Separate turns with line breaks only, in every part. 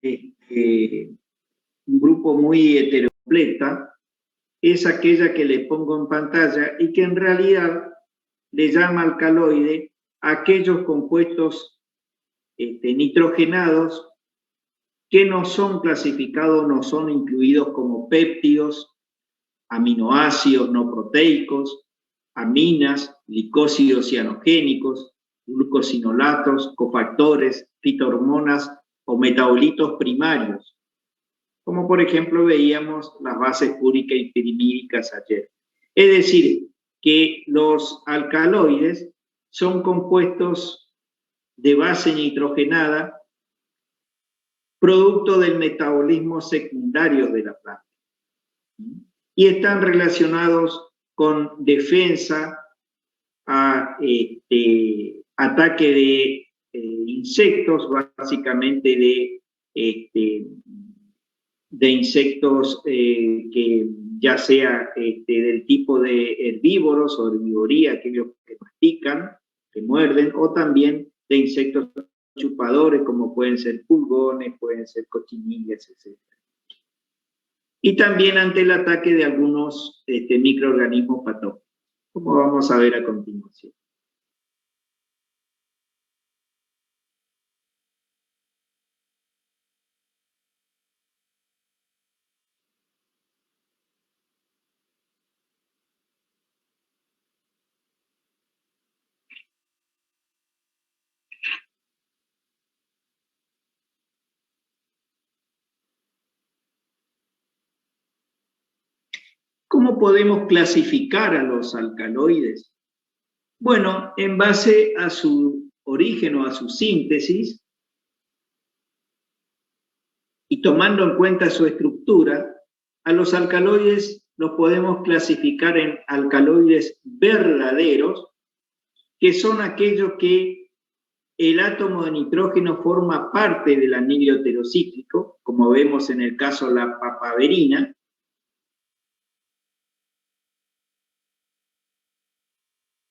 un grupo muy heterocompleta, es aquella que les pongo en pantalla y que en realidad le llama alcaloide a aquellos compuestos nitrogenados que no son clasificados, no son incluidos como péptidos, aminoácidos no proteicos, aminas, glicósidos cianogénicos, glucosinolatos, cofactores, fitohormonas o metabolitos primarios, como por ejemplo veíamos las bases púricas y pirimídicas ayer. Es decir, que los alcaloides son compuestos de base nitrogenada producto del metabolismo secundario de la planta. Y están relacionados con defensa a ataque de insectos, básicamente de insectos que ya sea del tipo de herbívoros o herbivoría, aquellos que mastican, que muerden, o también de insectos chupadores, como pueden ser pulgones, pueden ser cochinillas, etc. Y también ante el ataque de algunos microorganismos patógenos, como vamos a ver a continuación. ¿Cómo podemos clasificar a los alcaloides? Bueno, en base a su origen o a su síntesis, y tomando en cuenta su estructura, a los alcaloides los podemos clasificar en alcaloides verdaderos, que son aquellos que el átomo de nitrógeno forma parte del anillo heterocíclico, como vemos en el caso de la papaverina,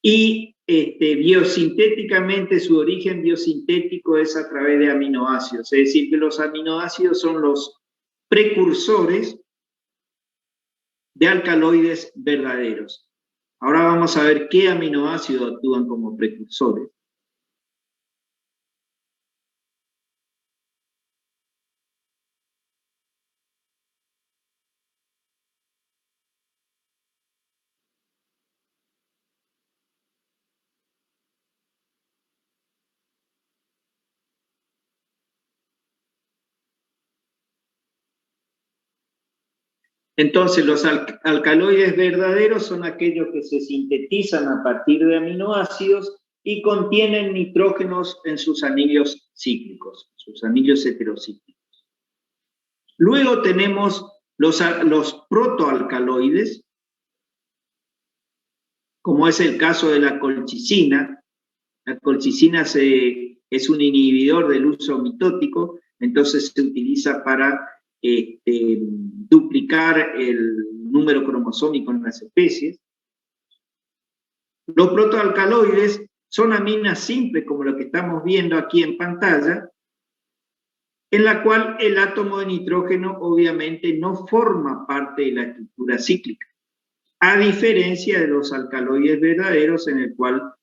y biosintéticamente su origen biosintético es a través de aminoácidos, es decir, que los aminoácidos son los precursores de alcaloides verdaderos. Ahora vamos a ver qué aminoácidos actúan como precursores. Entonces, los alcaloides verdaderos son aquellos que se sintetizan a partir de aminoácidos y contienen nitrógenos en sus anillos cíclicos, sus anillos heterocíclicos. Luego tenemos los protoalcaloides, como es el caso de la colchicina. La colchicina es un inhibidor del uso mitótico, entonces se utiliza para duplicar el número cromosómico en las especies. Los protoalcaloides son aminas simples, como lo que estamos viendo aquí en pantalla, en la cual el átomo de nitrógeno obviamente no forma parte de la estructura cíclica, a diferencia de los alcaloides verdaderos, en el cual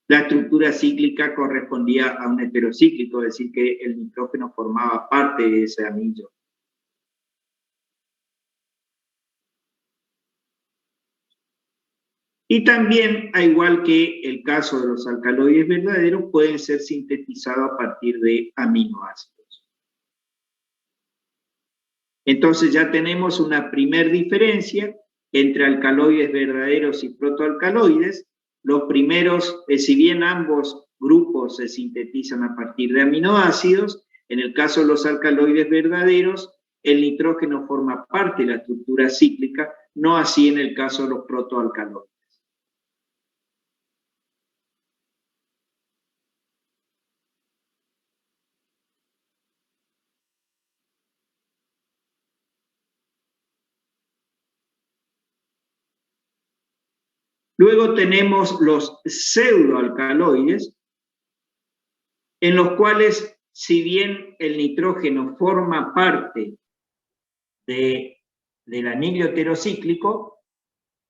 la estructura cíclica correspondía a un heterocíclico, es decir, que el nitrógeno formaba parte de ese anillo. Y también, al igual que el caso de los alcaloides verdaderos, pueden ser sintetizados a partir de aminoácidos. Entonces ya tenemos una primer diferencia entre alcaloides verdaderos y protoalcaloides. Los primeros, si bien ambos grupos se sintetizan a partir de aminoácidos, en el caso de los alcaloides verdaderos, el nitrógeno forma parte de la estructura cíclica, no así en el caso de los protoalcaloides. Luego tenemos los pseudoalcaloides, en los cuales si bien el nitrógeno forma parte del anillo heterocíclico,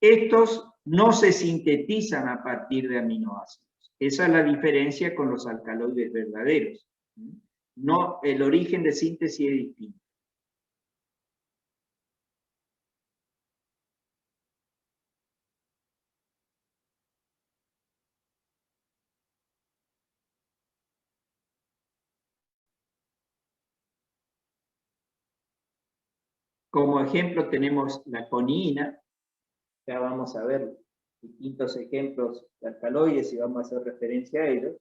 estos no se sintetizan a partir de aminoácidos. Esa es la diferencia con los alcaloides verdaderos. No, el origen de síntesis es distinto. Como ejemplo tenemos la coniina. Ya vamos a ver distintos ejemplos de alcaloides y vamos a hacer referencia a ellos.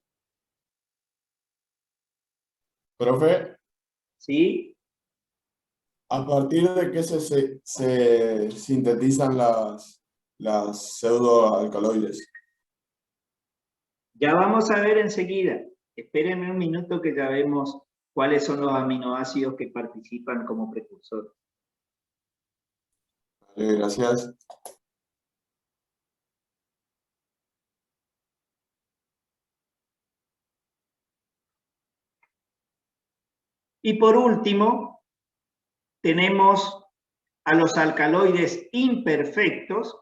Profe,
¿Sí?
¿a partir de qué se sintetizan las pseudoalcaloides?
Ya vamos a ver enseguida. Espérenme un minuto que ya vemos cuáles son los aminoácidos que participan como precursores.
Vale, gracias.
Y por último, tenemos a los alcaloides imperfectos,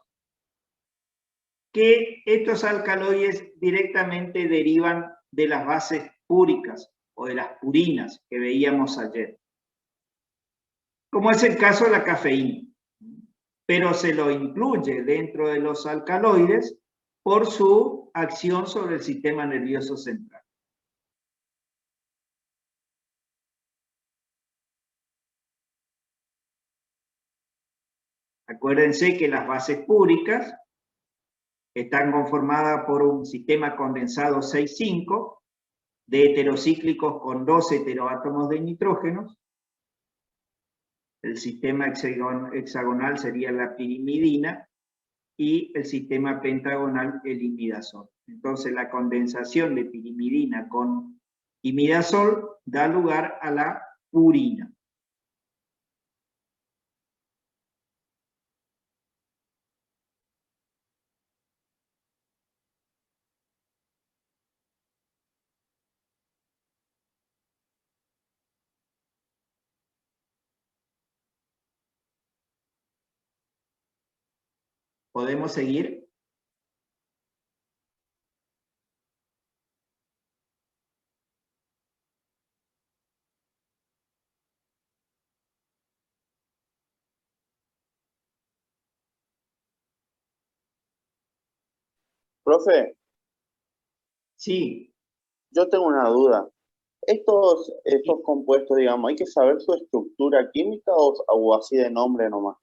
que estos alcaloides directamente derivan de las bases púricas o de las purinas que veíamos ayer, como es el caso de la cafeína, pero se lo incluye dentro de los alcaloides por su acción sobre el sistema nervioso central. Acuérdense que las bases púricas están conformadas por un sistema condensado 6,5 de heterocíclicos con 2 heteroátomos de nitrógenos. El sistema hexagonal sería la pirimidina y el sistema pentagonal el imidazol. Entonces la condensación de pirimidina con imidazol da lugar a la purina. ¿Podemos seguir?
Profe,
Sí.
yo tengo una duda. Estos compuestos, digamos, ¿hay que saber su estructura química o así de nombre nomás?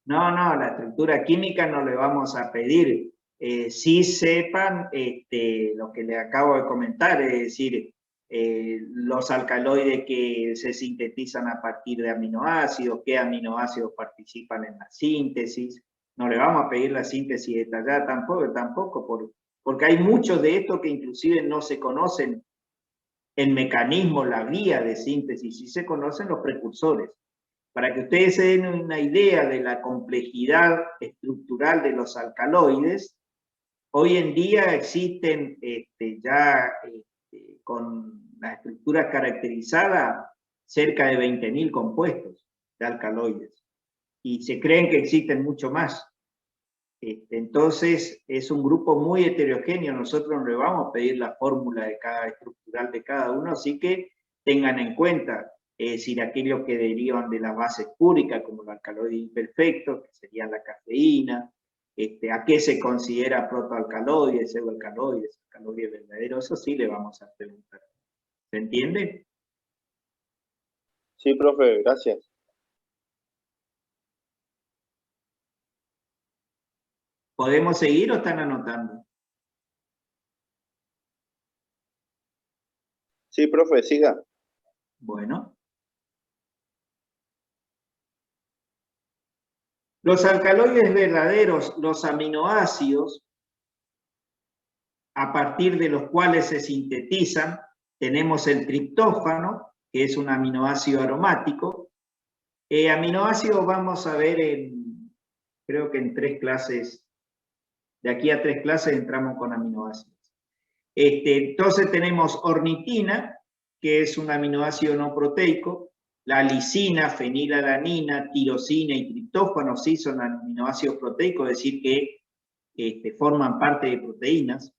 No, la estructura química no le vamos a pedir. Sí sepan lo que le acabo de comentar, es decir, los alcaloides que se sintetizan a partir de aminoácidos, qué aminoácidos participan en la síntesis. No le vamos a pedir la síntesis detallada tampoco porque hay muchos de estos que inclusive no se conocen el mecanismo, la vía de síntesis, sí se conocen los precursores. Para que ustedes se den una idea de la complejidad estructural de los alcaloides, hoy en día existen con la estructura caracterizada cerca de 20.000 compuestos de alcaloides y se creen que existen mucho más. Entonces es un grupo muy heterogéneo, nosotros no le vamos a pedir la fórmula de cada estructural de cada uno, así que tengan en cuenta, es decir, aquellos que derivan de las bases púricas, como el alcaloide imperfecto, que sería la cafeína, a qué se considera protoalcaloide, pseudoalcaloide, alcaloide verdadero, eso sí le vamos a preguntar. ¿Se entiende?
Sí, profe, gracias.
¿Podemos seguir o están anotando?
Sí, profe, siga.
Bueno. Los alcaloides verdaderos, los aminoácidos, a partir de los cuales se sintetizan, tenemos el triptófano, que es un aminoácido aromático. Aminoácidos vamos a ver creo que en 3 clases, de aquí a 3 clases entramos con aminoácidos. Entonces tenemos ornitina, que es un aminoácido no proteico. La lisina, fenilalanina, tirosina y triptófano sí son aminoácidos proteicos, es decir, que forman parte de proteínas.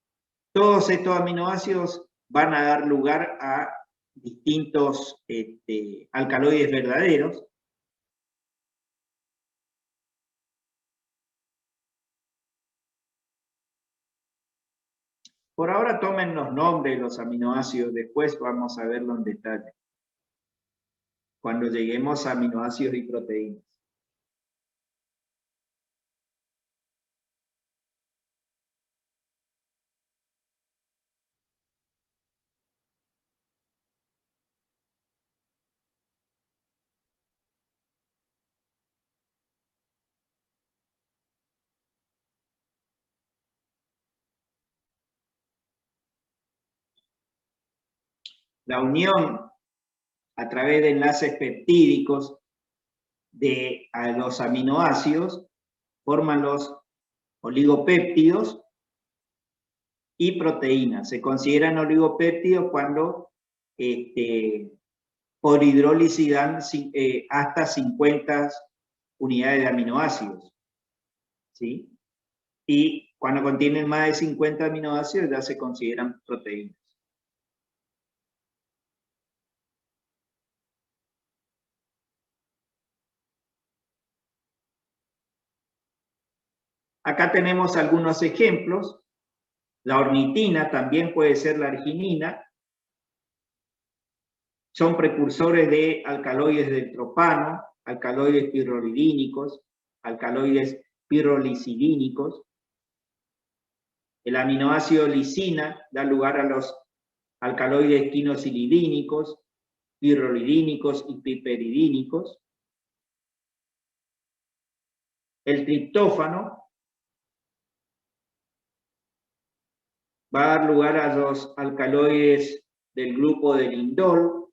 Todos estos aminoácidos van a dar lugar a distintos alcaloides verdaderos. Por ahora tomen los nombres de los aminoácidos, después vamos a verlo en detalle, cuando lleguemos a aminoácidos y proteínas. La unión a través de enlaces peptídicos de los aminoácidos forman los oligopéptidos y proteínas. Se consideran oligopéptidos cuando por hidrólisis dan hasta 50 unidades de aminoácidos, ¿sí? Y cuando contienen más de 50 aminoácidos ya se consideran proteínas. Acá tenemos algunos ejemplos. La ornitina también puede ser la arginina. Son precursores de alcaloides del tropano, alcaloides pirrolidínicos, alcaloides pirrolisidínicos. El aminoácido lisina da lugar a los alcaloides quinosilidínicos, pirrolidínicos y piperidínicos. El triptófano va a dar lugar a los alcaloides del grupo del indol,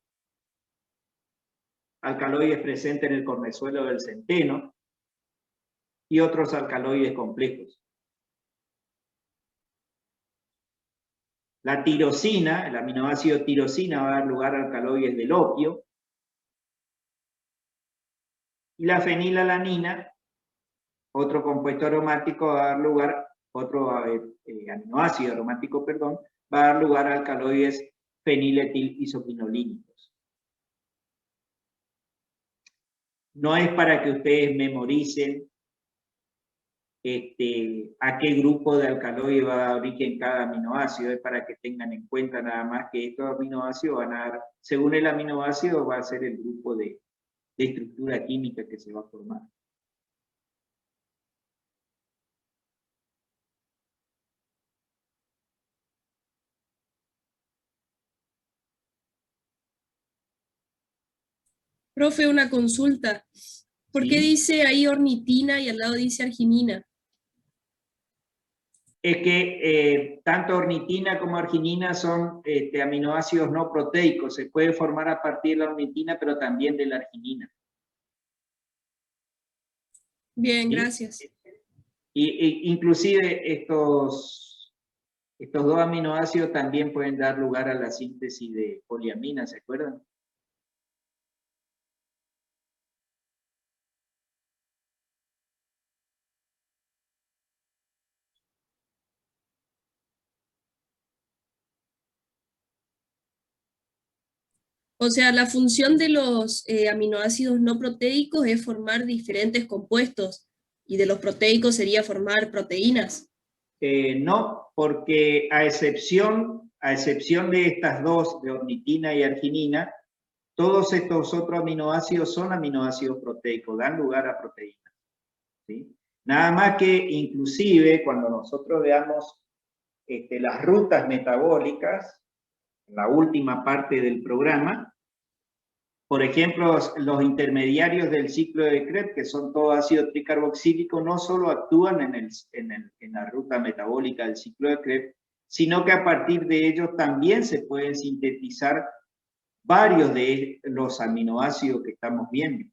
alcaloides presentes en el cornezuelo del centeno y otros alcaloides complejos. La tirosina, el aminoácido tirosina, va a dar lugar a alcaloides del opio. Y la fenilalanina, otro compuesto aromático, va a dar lugar, otro aminoácido aromático, perdón, va a dar lugar a alcaloides feniletil-isopinolínicos. No es para que ustedes memoricen a qué grupo de alcaloide va a dar origen cada aminoácido, es para que tengan en cuenta nada más que estos aminoácidos van a dar, según el aminoácido va a ser el grupo de estructura química que se va a formar.
Profe, una consulta. ¿Por qué dice ahí ornitina y al lado dice arginina?
Es que tanto ornitina como arginina son aminoácidos no proteicos. Se puede formar a partir de la ornitina, pero también de la arginina.
Bien,
¿Sí?
gracias.
Inclusive estos dos aminoácidos también pueden dar lugar a la síntesis de poliamina, ¿se acuerdan?
O sea, la función de los aminoácidos no proteicos es formar diferentes compuestos y de los proteicos sería formar proteínas.
No, porque a excepción de estas dos, de ornitina y arginina, todos estos otros aminoácidos son aminoácidos proteicos, dan lugar a proteínas, ¿sí? Nada más que inclusive cuando nosotros veamos las rutas metabólicas, en la última parte del programa, por ejemplo, los intermediarios del ciclo de Krebs, que son todo ácido tricarboxílico, no solo actúan en la ruta metabólica del ciclo de Krebs, sino que a partir de ellos también se pueden sintetizar varios de los aminoácidos que estamos viendo,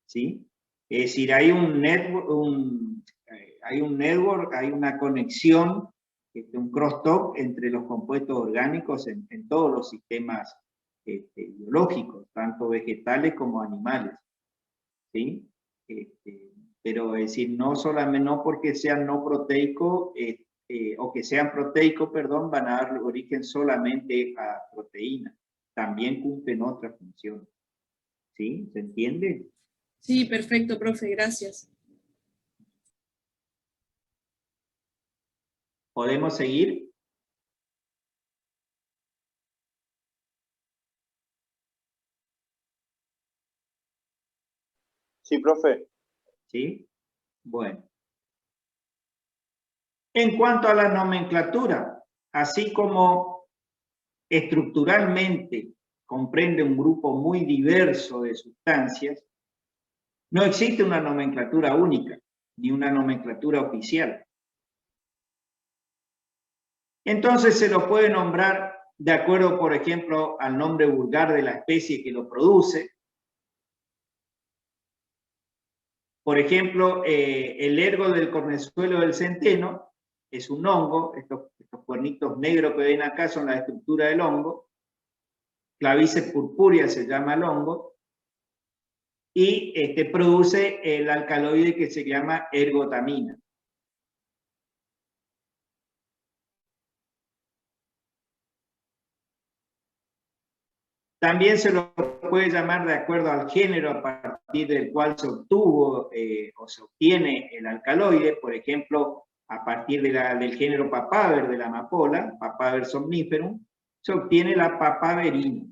¿sí? Es decir, hay un network, hay una conexión, un crosstalk entre los compuestos orgánicos en todos los sistemas biológicos, tanto vegetales como animales, ¿sí? Pero es decir, no solamente no porque sean no proteicos, o que sean proteicos, perdón, van a dar origen solamente a proteínas. También cumplen otras funciones. ¿Sí? ¿Se entiende?
Sí, perfecto, profe, gracias.
¿Podemos seguir?
Sí, profe.
¿Sí? Bueno. En cuanto a la nomenclatura, así como estructuralmente comprende un grupo muy diverso de sustancias, no existe una nomenclatura única, ni una nomenclatura oficial. Entonces se lo puede nombrar de acuerdo, por ejemplo, al nombre vulgar de la especie que lo produce. Por ejemplo, el ergo del cornezuelo del centeno es un hongo, estos cuernitos negros que ven acá son la estructura del hongo. Clavice purpúrea se llama el hongo, y produce el alcaloide que se llama ergotamina. También se lo puede llamar de acuerdo al género a partir del cual se obtuvo o se obtiene el alcaloide, por ejemplo, a partir del género papaver de la amapola, Papaver somniferum, se obtiene la papaverina.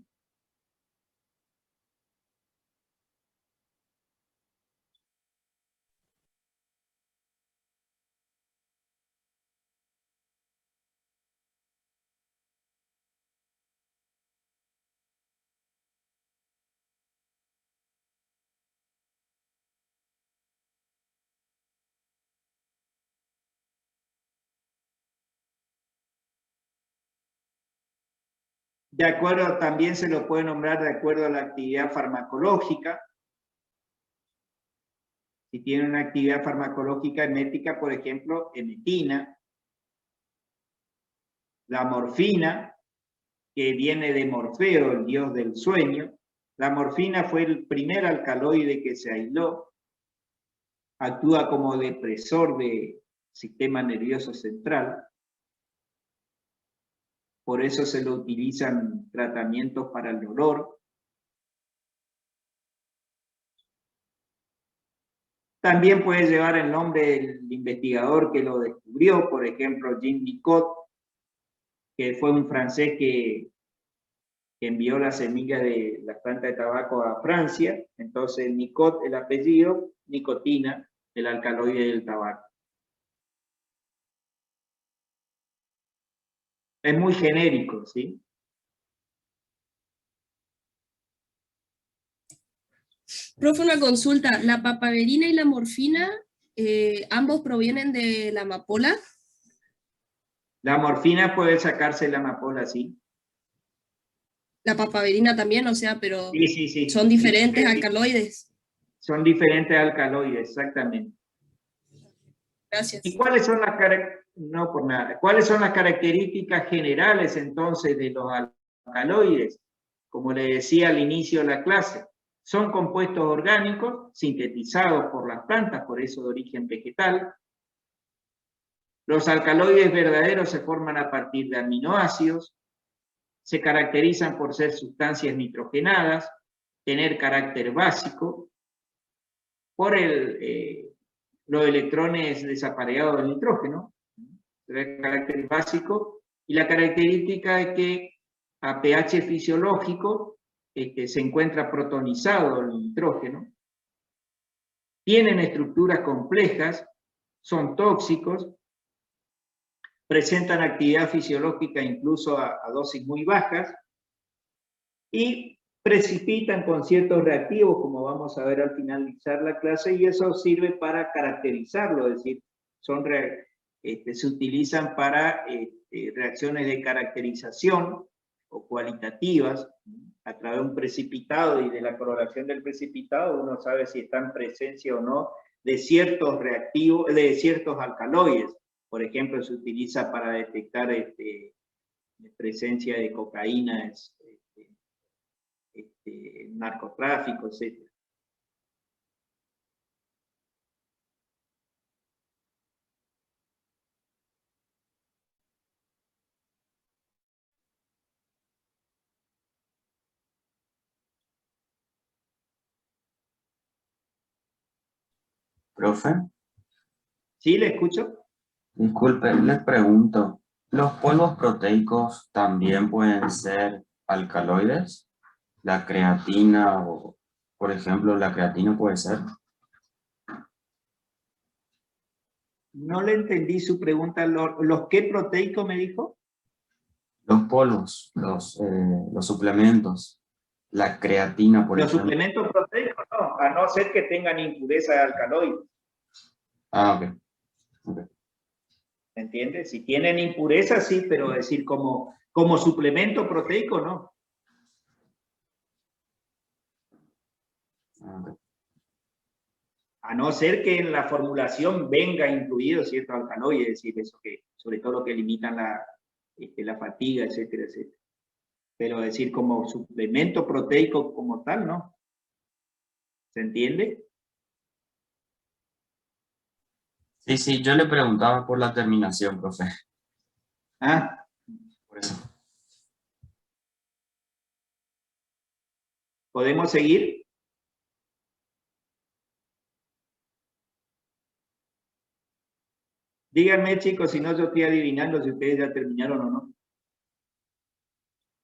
De acuerdo, también se lo puede nombrar de acuerdo a la actividad farmacológica. Si tiene una actividad farmacológica emética, por ejemplo, emetina. La morfina, que viene de Morfeo, el dios del sueño. La morfina fue el primer alcaloide que se aisló. Actúa como depresor del sistema nervioso central. Por eso se lo utilizan tratamientos para el dolor. También puede llevar el nombre del investigador que lo descubrió, por ejemplo, Jean Nicot, que fue un francés que envió la semilla de la planta de tabaco a Francia. Entonces, Nicot, el apellido, nicotina, el alcaloide del tabaco. Es muy genérico, ¿sí?
Profe, una consulta. ¿La papaverina y la morfina, ambos provienen de la amapola?
La morfina puede sacarse la amapola, sí.
La papaverina también, o sea, pero
Sí.
son diferentes
Sí.
alcaloides.
Son diferentes alcaloides, exactamente.
Gracias.
¿Y cuáles son las ¿Cuáles son las características generales entonces de los alcaloides? Como le decía al inicio de la clase, son compuestos orgánicos sintetizados por las plantas, por eso de origen vegetal. Los alcaloides verdaderos se forman a partir de aminoácidos, se caracterizan por ser sustancias nitrogenadas, tener carácter básico, por los electrones desaparegados del nitrógeno, el carácter básico, y la característica es que a pH fisiológico se encuentra protonizado el nitrógeno, tienen estructuras complejas, son tóxicos, presentan actividad fisiológica incluso a dosis muy bajas, y precipitan con ciertos reactivos, como vamos a ver al finalizar la clase, y eso sirve para caracterizarlo, es decir, se utilizan para reacciones de caracterización o cualitativas. A través de un precipitado y de la coloración del precipitado uno sabe si está en presencia o no de ciertos reactivos, de ciertos alcaloides. Por ejemplo, se utiliza para detectar presencia de cocaína narcotráfico, etc.
Profe,
¿Sí le escucho?
disculpe, les pregunto, ¿los polvos proteicos también pueden ser alcaloides? ¿La creatina o, por ejemplo, la creatina puede ser?
No le entendí su pregunta. ¿Los qué proteicos me dijo?
Los polvos, los suplementos, la creatina, por
Los
ejemplo.
suplementos proteicos, no, a no ser que tengan impureza de alcaloides.
Ah, ok. Ok.
¿Me entiendes? Si tienen impureza, sí, pero decir como suplemento proteico, no.
Ah, ok.
A no ser que en la formulación venga incluido cierto alcaloide, es decir, eso que, sobre todo lo que limitan la fatiga, etcétera, etcétera. Pero decir como suplemento proteico como tal, ¿no? ¿Se entiende?
Sí, sí, yo le preguntaba por la terminación, profe.
Ah,
Por eso.
¿podemos seguir? Díganme, chicos, si no yo estoy adivinando si ustedes ya terminaron o no.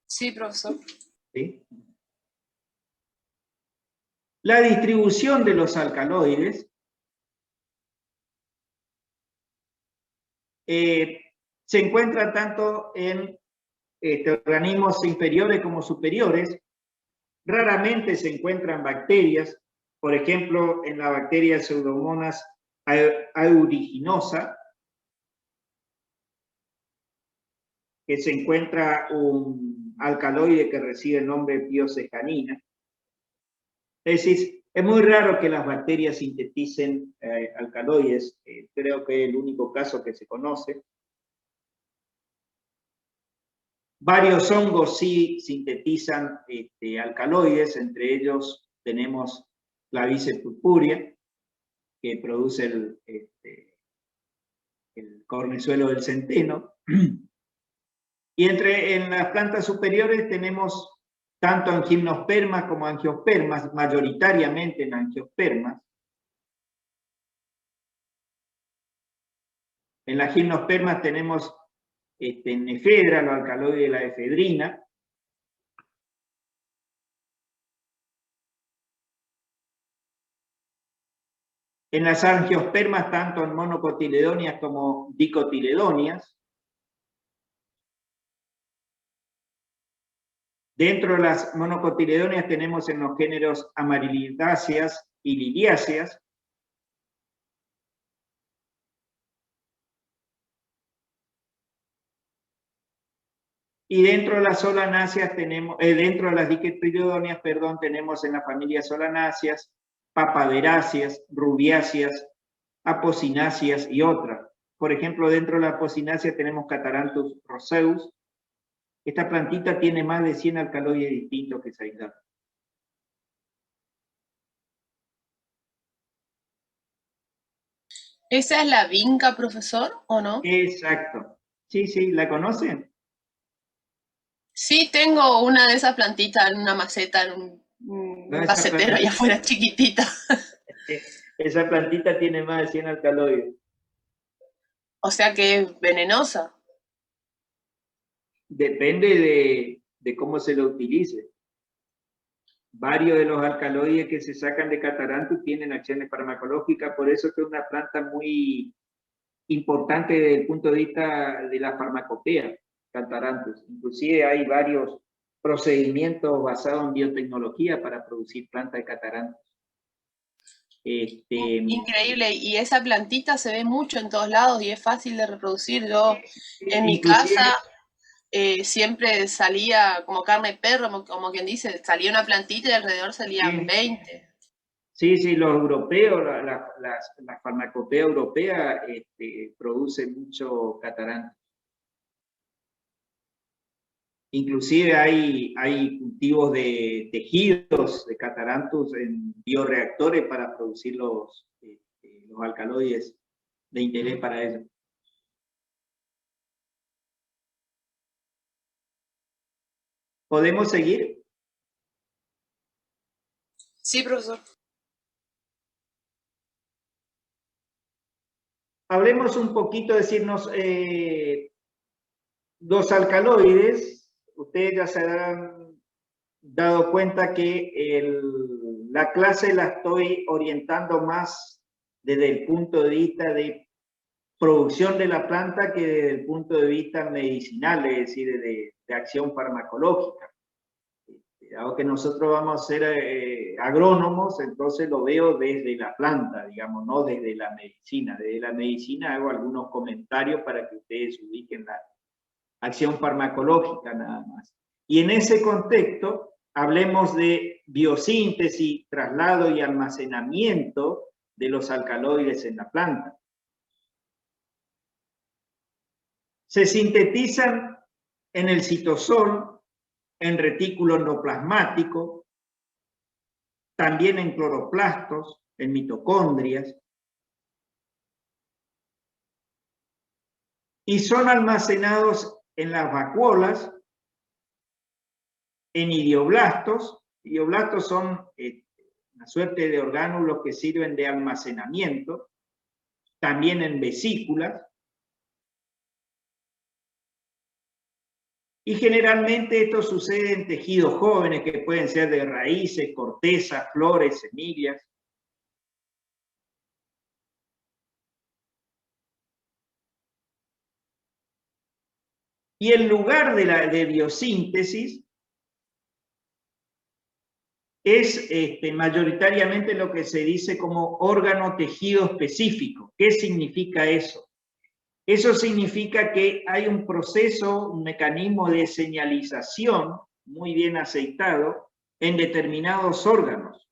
Sí, profesor.
¿Sí? La distribución de los alcaloides se encuentra tanto en organismos inferiores como superiores. Raramente se encuentran bacterias, por ejemplo, en la bacteria Pseudomonas aeruginosa, que se encuentra un alcaloide que recibe el nombre de piocejanina. Es decir, es muy raro que las bacterias sinteticen alcaloides, creo que es el único caso que se conoce. Varios hongos sí sintetizan alcaloides, entre ellos tenemos Clavice purpurea, que produce el cornezuelo del centeno. Y en las plantas superiores tenemos tanto en gimnospermas como angiospermas, mayoritariamente en angiospermas. En las gimnospermas tenemos nefedra, los alcaloides de la efedrina. En las angiospermas, tanto en monocotiledonias como dicotiledonias. Dentro de las monocotiledonias tenemos en los géneros amarilidáceas y liliáceas. Y dentro de las solanáceas tenemos, dentro de las dicotiledonias, perdón, tenemos en la familia solanáceas, papaveráceas, rubiáceas, apocináceas y otras. Por ejemplo, dentro de la apocinácea tenemos Cataranthus roseus. Esta plantita tiene más de 100 alcaloides distintos que se aislan.
¿Esa es la vinca, profesor, o no?
Exacto. Sí, sí, ¿la conocen?
Sí, tengo una de esas plantitas en una maceta, en un macetero allá afuera, chiquitita.
Esa plantita tiene más de 100 alcaloides.
O sea que es venenosa.
Depende de cómo se lo utilice. Varios de los alcaloides que se sacan de Cataranthus tienen acciones farmacológicas, por eso es que es una planta muy importante desde el punto de vista de la farmacopea, Cataranthus. Inclusive hay varios procedimientos basados en biotecnología para producir plantas de Cataranthus.
Increíble, y esa plantita se ve mucho en todos lados y es fácil de reproducir. Yo en mi casa siempre salía como carne de perro, como quien dice, salía una plantita y alrededor salían 20.
Sí, sí, los europeos, la farmacopea europea produce mucho Cataranthus. Inclusive hay cultivos de tejidos de Catharanthus en bioreactores para producir los alcaloides de interés para ellos. ¿Podemos seguir?
Sí, profesor.
Hablemos un poquito, decirnos, los alcaloides, ustedes ya se habrán dado cuenta que la clase la estoy orientando más desde el punto de vista de producción de la planta que desde el punto de vista medicinal, es decir, de acción farmacológica. Dado que nosotros vamos a ser agrónomos, entonces lo veo desde la planta, digamos, no desde la medicina. Desde la medicina hago algunos comentarios para que ustedes ubiquen la acción farmacológica nada más. Y en ese contexto, hablemos de biosíntesis, traslado y almacenamiento de los alcaloides en la planta. Se sintetizan en el citosol, en retículo endoplasmático, también en cloroplastos, en mitocondrias, y son almacenados en las vacuolas, en idioblastos. Idioblastos son una suerte de orgánulos que sirven de almacenamiento, también en vesículas, y generalmente esto sucede en tejidos jóvenes que pueden ser de raíces, cortezas, flores, semillas. Y el lugar de biosíntesis es mayoritariamente lo que se dice como órgano tejido específico. ¿Qué significa eso? Eso significa que hay un proceso, un mecanismo de señalización muy bien aceitado en determinados órganos.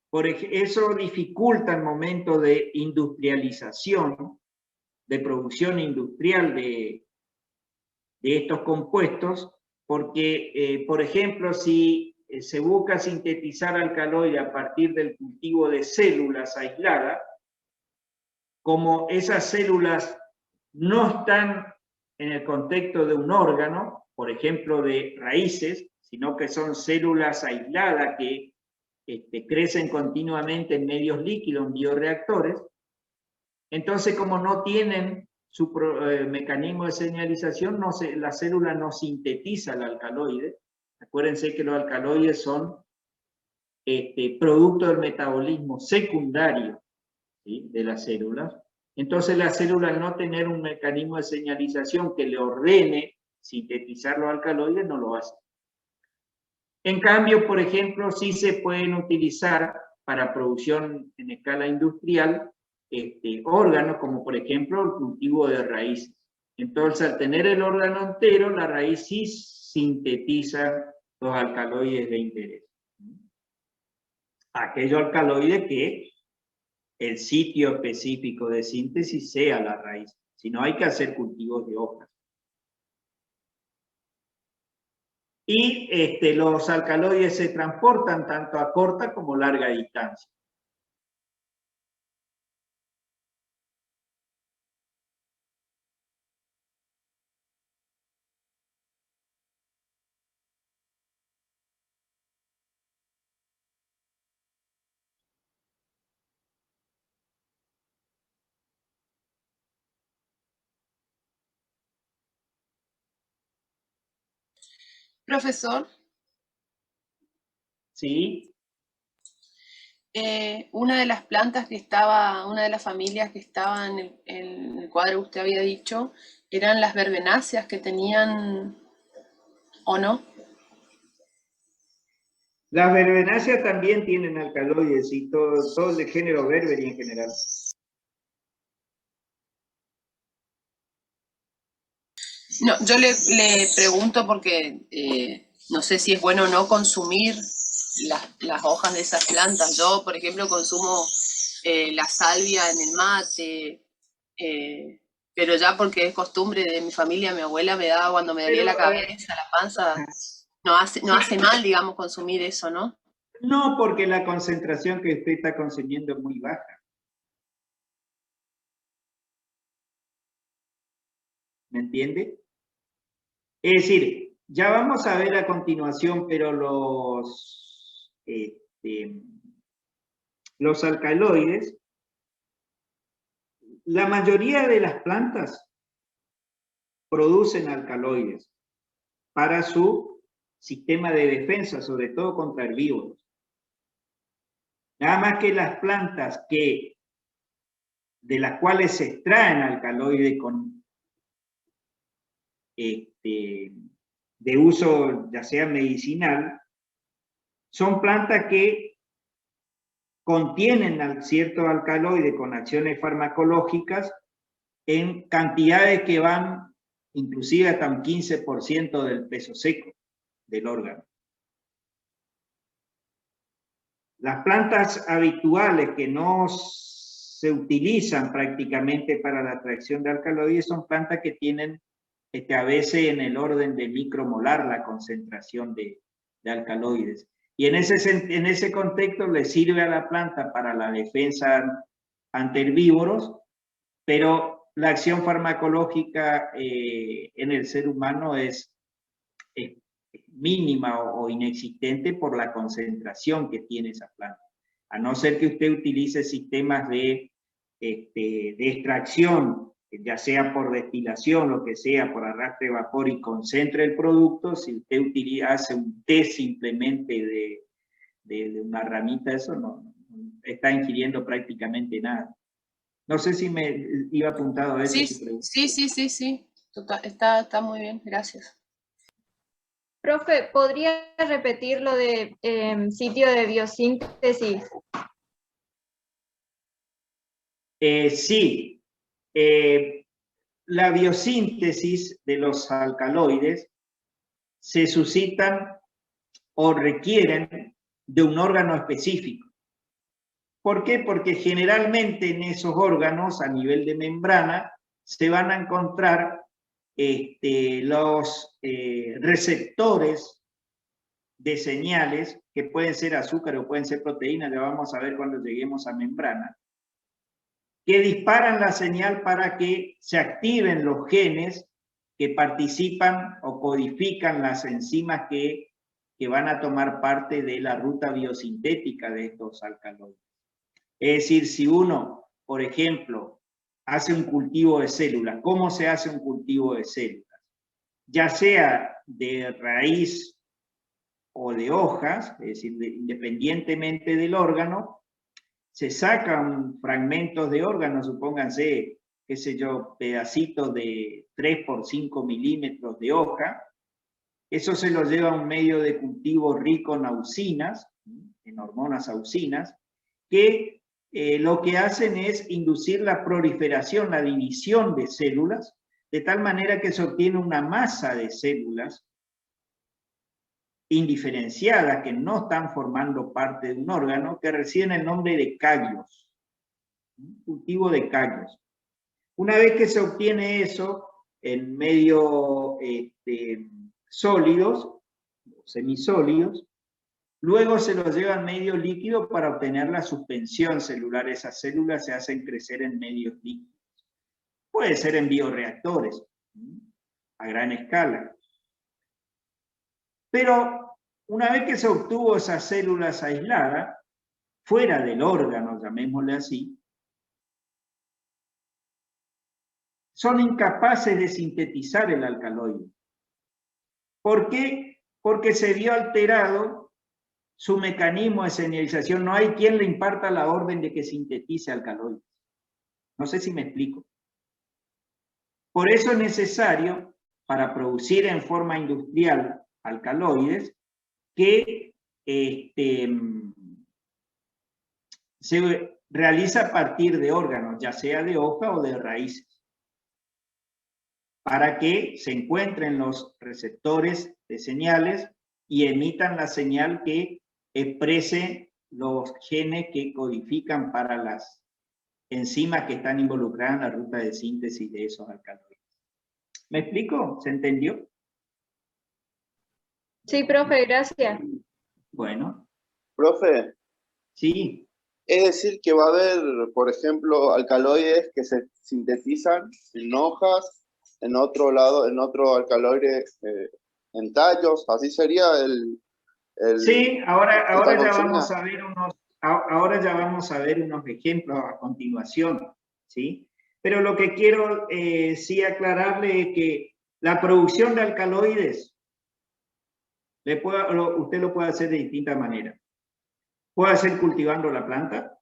Por eso dificulta el momento de industrialización, de producción industrial de estos compuestos, porque, por ejemplo, si se busca sintetizar alcaloide a partir del cultivo de células aisladas, como esas células no están en el contexto de un órgano, por ejemplo de raíces, sino que son células aisladas que crecen continuamente en medios líquidos, en bioreactores, entonces como no tienen su mecanismo de señalización, la célula no sintetiza el alcaloide. Acuérdense que los alcaloides son producto del metabolismo secundario, ¿sí?, de las células. Entonces la célula, al no tener un mecanismo de señalización que le ordene sintetizar los alcaloides, no lo hace. En cambio, por ejemplo, sí se pueden utilizar para producción en escala industrial órganos, como por ejemplo el cultivo de raíces. Entonces, al tener el órgano entero, la raíz sí sintetiza los alcaloides de interés. Aquellos alcaloides que el sitio específico de síntesis sea la raíz, si no hay que hacer cultivos de hojas. Y los alcaloides se transportan tanto a corta como larga distancia.
Profesor,
¿Sí?
una de las plantas que estaba, una de las familias que estaba en el cuadro que usted había dicho, eran las verbenáceas que tenían, ¿o no?
Las verbenáceas también tienen alcaloides y todo el género Berberi en general.
No, yo le pregunto porque no sé si es bueno o no consumir las hojas de esas plantas. Yo, por ejemplo, consumo la salvia en el mate, pero ya porque es costumbre de mi familia, mi abuela me daba cuando me dolía la cabeza, la panza, no hace mal, digamos, consumir eso, ¿no?
No, porque la concentración que usted está consumiendo es muy baja. ¿Me entiende? Es decir, ya vamos a ver a continuación, pero los alcaloides, la mayoría de las plantas producen alcaloides para su sistema de defensa, sobre todo contra herbívoros. Nada más que las plantas de las cuales se extraen alcaloides de uso ya sea medicinal, son plantas que contienen ciertos alcaloides con acciones farmacológicas en cantidades que van inclusive hasta un 15% del peso seco del órgano. Las plantas habituales que no se utilizan prácticamente para la extracción de alcaloides son plantas que tienen a veces en el orden de micromolar la concentración de alcaloides. Y en ese contexto le sirve a la planta para la defensa ante herbívoros, pero la acción farmacológica en el ser humano es mínima o inexistente por la concentración que tiene esa planta. A no ser que usted utilice sistemas de extracción, ya sea por destilación, lo que sea, por arrastre de vapor y concentre el producto, si usted hace un té simplemente de una ramita, eso no está ingiriendo prácticamente nada. No sé si me iba apuntado a eso.
Sí. Total, está muy bien, gracias.
Profe, ¿podría repetir lo de sitio de biosíntesis?
Sí. La biosíntesis de los alcaloides se suscitan o requieren de un órgano específico. ¿Por qué? Porque generalmente en esos órganos, a nivel de membrana, se van a encontrar los receptores de señales, que pueden ser azúcar o pueden ser proteínas, ya vamos a ver cuando lleguemos a membrana, que disparan la señal para que se activen los genes que participan o codifican las enzimas que van a tomar parte de la ruta biosintética de estos alcaloides. Es decir, si uno, por ejemplo, hace un cultivo de células, ¿cómo se hace un cultivo de células? Ya sea de raíz o de hojas, es decir, independientemente del órgano, se sacan fragmentos de órgano, supónganse, qué sé yo, pedacitos de 3 por 5 milímetros de hoja, eso se lo lleva a un medio de cultivo rico en auxinas, en hormonas auxinas, que lo que hacen es inducir la proliferación, la división de células, de tal manera que se obtiene una masa de células indiferenciadas que no están formando parte de un órgano, que reciben el nombre de calios, cultivo de calios. Una vez que se obtiene eso en medio sólidos, semisólidos, luego se los lleva al medio líquido para obtener la suspensión celular. Esas células se hacen crecer en medios líquidos. Puede ser en bioreactores, a gran escala. Pero una vez que se obtuvo esas células aisladas, fuera del órgano, llamémosle así, son incapaces de sintetizar el alcaloide. ¿Por qué? Porque se vio alterado su mecanismo de señalización. No hay quien le imparta la orden de que sintetice alcaloides. No sé si me explico. Por eso es necesario, para producir en forma industrial alcaloides, que se realiza a partir de órganos, ya sea de hoja o de raíces, para que se encuentren los receptores de señales y emitan la señal que exprese los genes que codifican para las enzimas que están involucradas en la ruta de síntesis de esos alcaloides. ¿Me explico? ¿Se entendió?
Sí, profe, gracias.
Bueno,
Profe,
sí,
es decir que va a haber, por ejemplo, alcaloides que se sintetizan en hojas, en otro lado, en otro alcaloide en tallos, así sería
sí, ahora
esta
ya
consigna.
ahora ya vamos a ver unos ejemplos a continuación, ¿sí? Pero lo que quiero sí aclararle es que la producción de alcaloides, usted lo puede hacer de distintas maneras. Puede hacer cultivando la planta,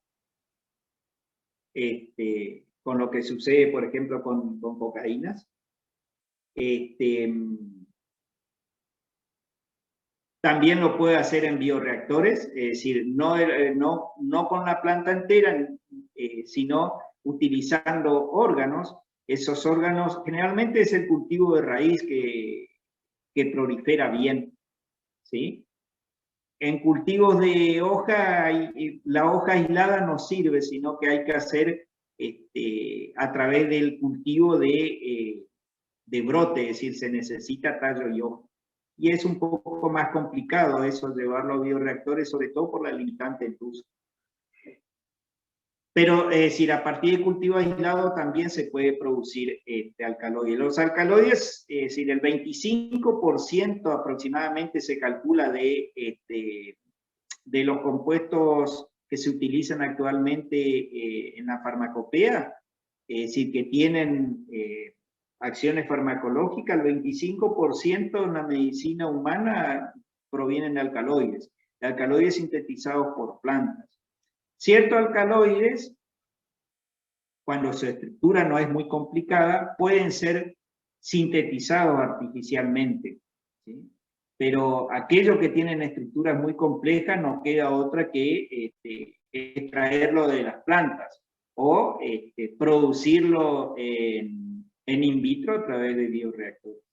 con lo que sucede, por ejemplo, con cocaínas. También lo puede hacer en bioreactores, es decir, no con la planta entera, sino utilizando órganos. Esos órganos, generalmente es el cultivo de raíz que prolifera bien, ¿sí? En cultivos de hoja, la hoja aislada no sirve, sino que hay que hacer a través del cultivo de brote, es decir, se necesita tallo y hoja. Y es un poco más complicado eso, llevarlo a bioreactores, sobre todo por la limitante del uso. Pero es decir, a partir de cultivo aislado también se puede producir alcaloides. Los alcaloides, es decir, el 25% aproximadamente se calcula de los compuestos que se utilizan actualmente en la farmacopea, es decir, que tienen acciones farmacológicas, el 25% en la medicina humana provienen de alcaloides sintetizados por plantas. Ciertos alcaloides, cuando su estructura no es muy complicada, pueden ser sintetizados artificialmente, ¿sí? Pero aquellos que tienen estructuras muy complejas no queda otra que extraerlo de las plantas o producirlo en in vitro a través de bioreactores,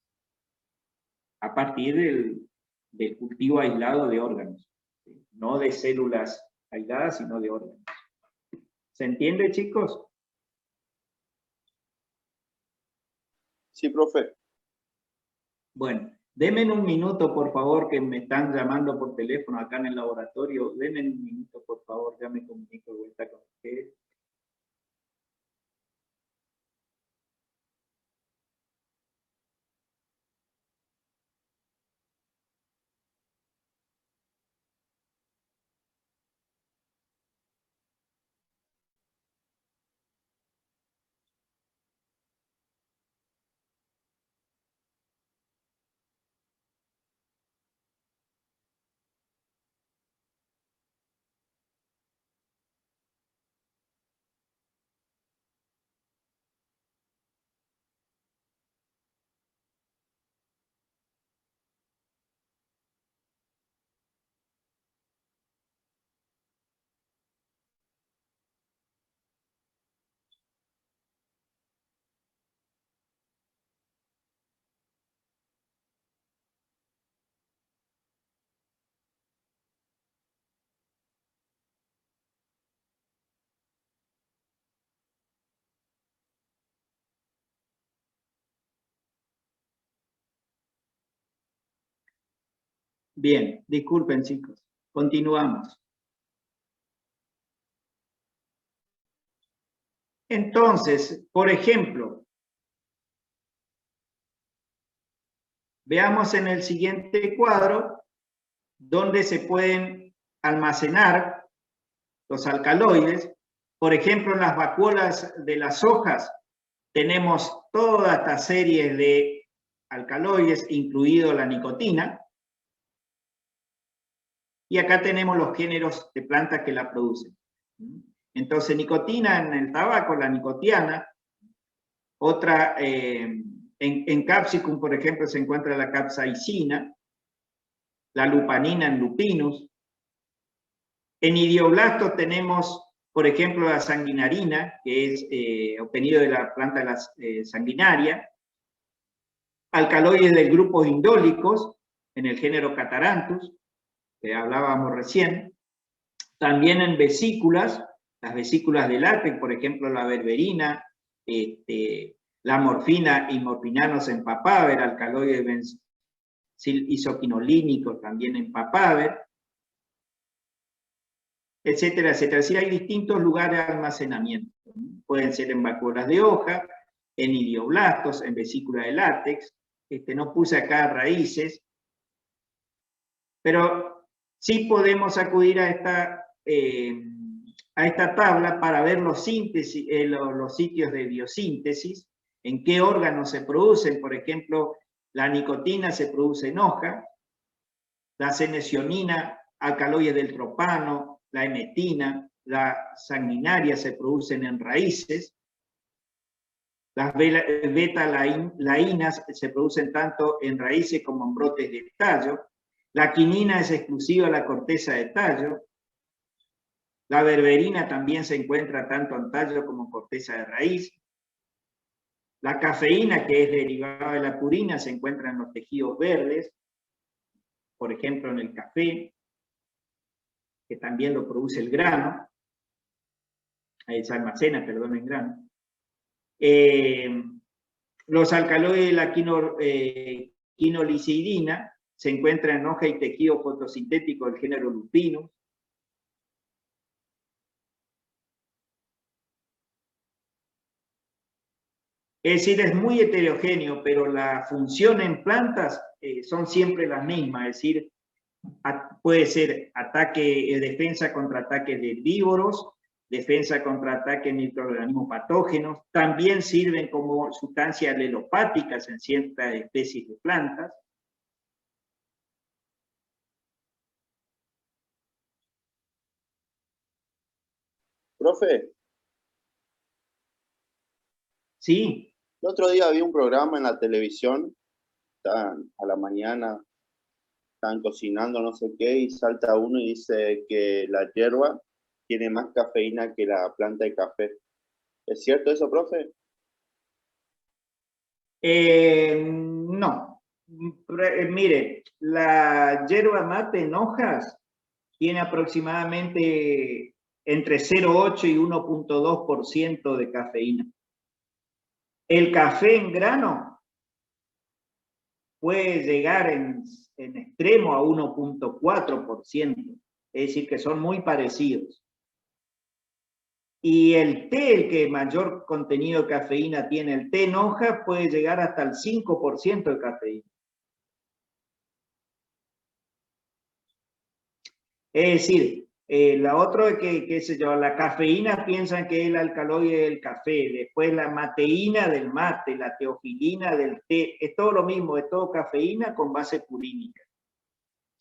a partir del cultivo aislado de órganos, ¿sí? No de células aisladas, sino de órganos. ¿Se entiende, chicos?
Sí, profe.
Bueno, denme un minuto, por favor, que me están llamando por teléfono acá en el laboratorio. Denme un minuto, por favor, ya me comunico de vuelta con ustedes. Bien, disculpen, chicos. Continuamos. Entonces, por ejemplo, veamos en el siguiente cuadro donde se pueden almacenar los alcaloides. Por ejemplo, en las vacuolas de las hojas tenemos toda esta serie de alcaloides, incluido la nicotina. Y acá tenemos los géneros de plantas que la producen. Entonces, nicotina en el tabaco, la nicotiana. Otra, en Capsicum, por ejemplo, se encuentra la capsaicina, la lupanina en Lupinus. En idioblastos tenemos, por ejemplo, la sanguinarina, que es obtenido de la planta sanguinaria. Alcaloides del grupo indólicos, en el género Cataranthus, que hablábamos recién. También en vesículas Las vesículas de látex, por ejemplo, la berberina, la morfina y morfinanos en papaver, alcaloide bencil isoquinolínico también en papaver, etcétera, etcétera. Sí, hay distintos lugares de almacenamiento. Pueden ser en vacuolas de hoja, en idioblastos, en vesícula de látex. No puse acá raíces, pero sí podemos acudir a esta tabla para ver los sitios de biosíntesis, en qué órganos se producen. Por ejemplo, la nicotina se produce en hoja, la senecionina, alcaloides del tropano, la emetina, la sanguinaria se producen en raíces, las beta-laínas se producen tanto en raíces como en brotes de tallo, la quinina es exclusiva de la corteza de tallo, la berberina también se encuentra tanto en tallo como en corteza de raíz, la cafeína, que es derivada de la purina, se encuentra en los tejidos verdes, por ejemplo en el café, que también lo produce el grano, se almacena, perdón, en grano. Los alcaloides de la quinolicidina se encuentran en hoja y tejido fotosintético del género Lupinus. Es decir, es muy heterogéneo, pero la función en plantas son siempre las mismas, es decir, puede ser defensa contra ataques de herbívoros, defensa contra ataques de microorganismos patógenos, también sirven como sustancias alelopáticas en ciertas especies de plantas.
Profe,
Sí.
el otro día vi un programa en la televisión, estaban a la mañana, estaban cocinando no sé qué, y salta uno y dice que la hierba tiene más cafeína que la planta de café. ¿Es cierto eso, profe?
No. Mire, la yerba mate en hojas tiene aproximadamente entre 0,8 y 1,2% de cafeína. El café en grano puede llegar en extremo a 1,4%, es decir, que son muy parecidos. Y el té, el que mayor contenido de cafeína tiene, el té en hoja, puede llegar hasta el 5% de cafeína. Es decir, la otra que, qué sé yo, la cafeína piensan que es el alcaloide del café, después la mateína del mate, la teofilina del té, es todo lo mismo, es todo cafeína con base purínica,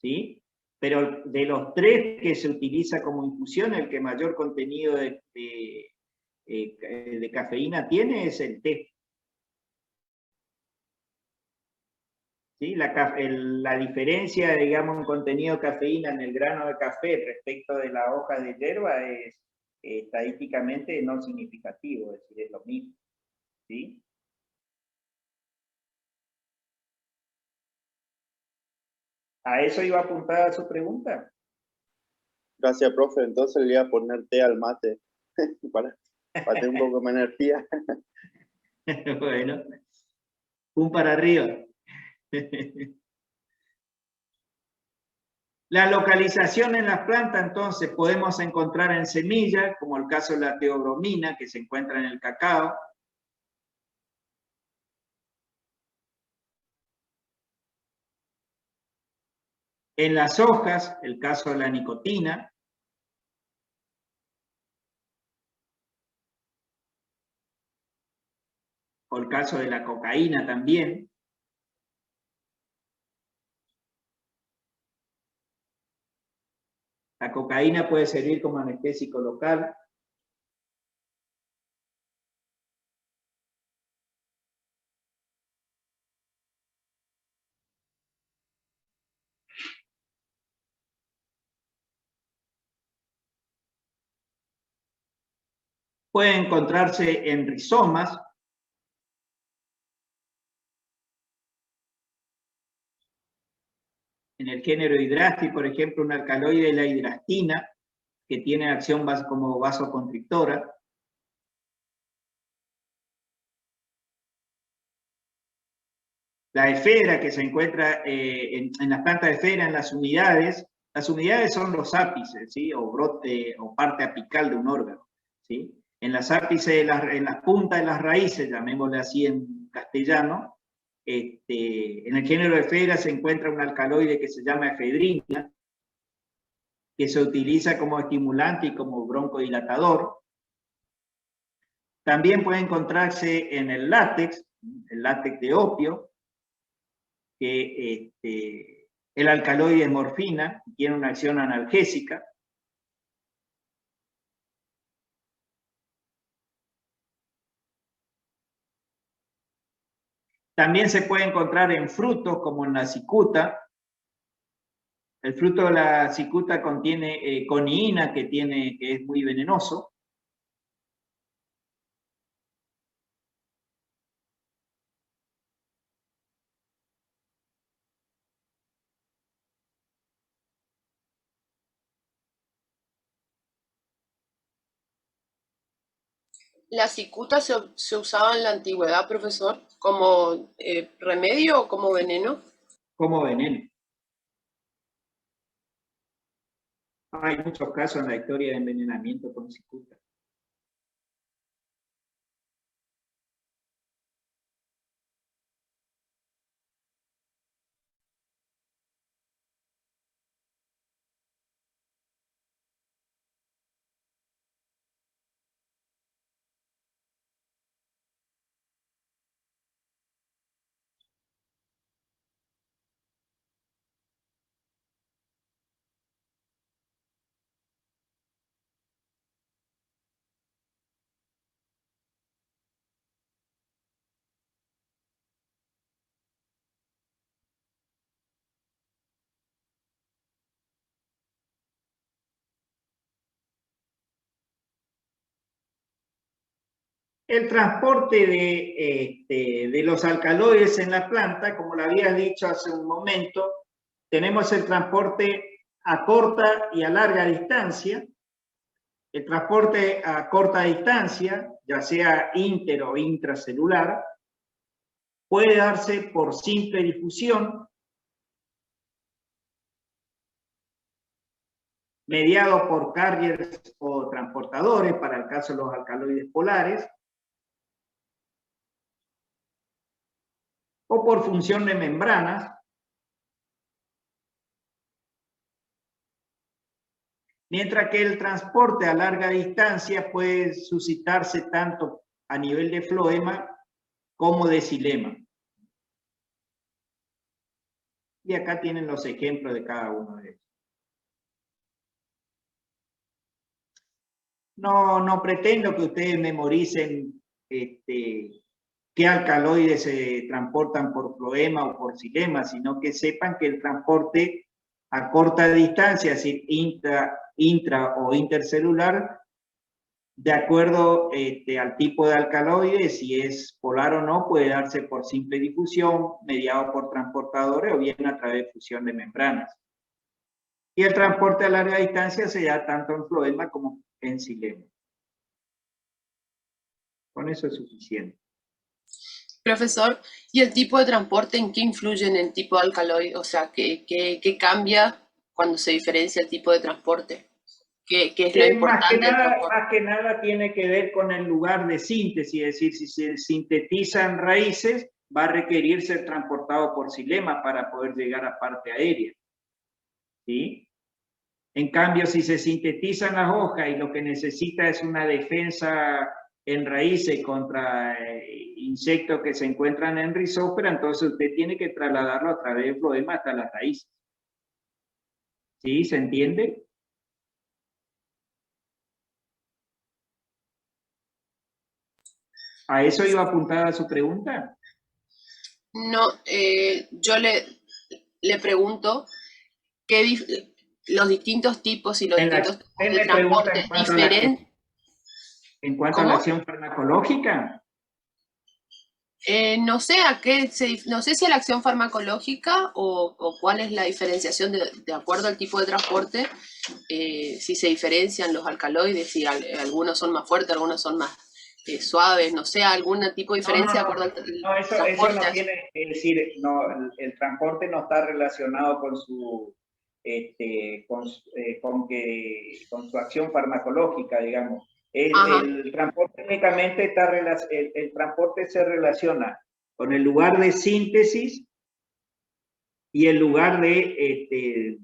¿sí? Pero de los tres que se utiliza como infusión, el que mayor contenido de cafeína tiene es el té. ¿Sí? La diferencia, digamos, en contenido de cafeína en el grano de café respecto de la hoja de hierba es estadísticamente no significativo, es decir, es lo mismo. ¿Sí? ¿A eso iba apuntada su pregunta?
Gracias, profe. Entonces le voy a poner té al mate para tener un poco más energía.
Bueno, un para arriba. La localización en las plantas, entonces, podemos encontrar en semillas, como el caso de la teobromina, que se encuentra en el cacao. En las hojas, el caso de la nicotina. O el caso de la cocaína también. La cocaína puede servir como anestésico local. Puede encontrarse en rizomas. En el género hidrasti, por ejemplo, un alcaloide de la hidrastina, que tienen acción como vasoconstrictora. La efedra que se encuentra en las plantas de efedra, en las unidades son los ápices, ¿sí? O brote o parte apical de un órgano, ¿sí? En las ápices, en las puntas de las raíces, llamémosle así en castellano, en el género de efedra se encuentra un alcaloide que se llama efedrina, que se utiliza como estimulante y como broncodilatador. También puede encontrarse en el látex de opio, que el alcaloide es morfina, tiene una acción analgésica. También se puede encontrar en frutos como en la cicuta. El fruto de la cicuta contiene coniina, que es muy venenoso.
¿La cicuta se usaba en la antigüedad, profesor, como remedio o como veneno?
Como veneno. Hay muchos casos en la historia de envenenamiento con cicuta. El transporte de los alcaloides en la planta, como lo había dicho hace un momento, tenemos el transporte a corta y a larga distancia. El transporte a corta distancia, ya sea inter o intracelular, puede darse por simple difusión, mediado por carriers o transportadores, para el caso de los alcaloides polares, o por función de membranas, mientras que el transporte a larga distancia puede suscitarse tanto a nivel de floema como de xilema. Y acá tienen los ejemplos de cada uno de ellos. No pretendo que ustedes memoricen qué alcaloides se transportan por floema o por xilema, sino que sepan que el transporte a corta distancia, es decir, intra o intercelular, de acuerdo al tipo de alcaloide, si es polar o no, puede darse por simple difusión, mediado por transportadores o bien a través de fusión de membranas. Y el transporte a larga distancia se da tanto en floema como en xilema. Con eso es suficiente.
Profesor, ¿y el tipo de transporte en qué influye en el tipo de alcaloide? O sea, ¿qué cambia cuando se diferencia el tipo de transporte? ¿Qué es lo importante del transporte?
Más que nada tiene que ver con el lugar de síntesis, es decir, si se sintetizan raíces, va a requerir ser transportado por xilema para poder llegar a parte aérea. ¿Sí? En cambio, si se sintetizan las hojas y lo que necesita es una defensa en raíces contra insectos que se encuentran en rizósfera, entonces usted tiene que trasladarlo a través del floema hasta las raíces. ¿Sí? ¿Se entiende? ¿A eso iba apuntada su pregunta?
No, yo le pregunto los distintos tipos y los distintos tipos de transporte diferentes.
¿En cuanto a la acción farmacológica?
No sé no sé si a la acción farmacológica o cuál es la diferenciación de acuerdo al tipo de transporte, si se diferencian los alcaloides, si algunos son más fuertes, algunos son más suaves, no sé, algún tipo de diferencia de acuerdo al
No, eso
transporte.
no tiene, es decir, no, el transporte no está relacionado con su, con su acción farmacológica, digamos. El transporte únicamente el transporte se relaciona con el lugar de síntesis y el lugar de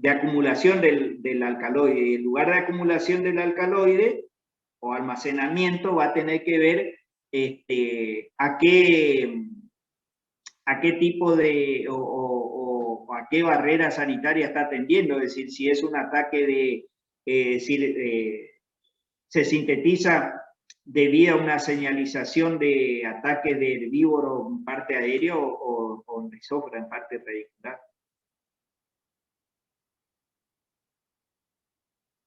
acumulación del alcaloide. Y el lugar de acumulación del alcaloide o almacenamiento va a tener que ver a qué tipo de o a qué barrera sanitaria está atendiendo, es decir, si es un ataque se sintetiza debido a una señalización de ataque de herbívoro en parte aéreo o mesófora en parte radicular.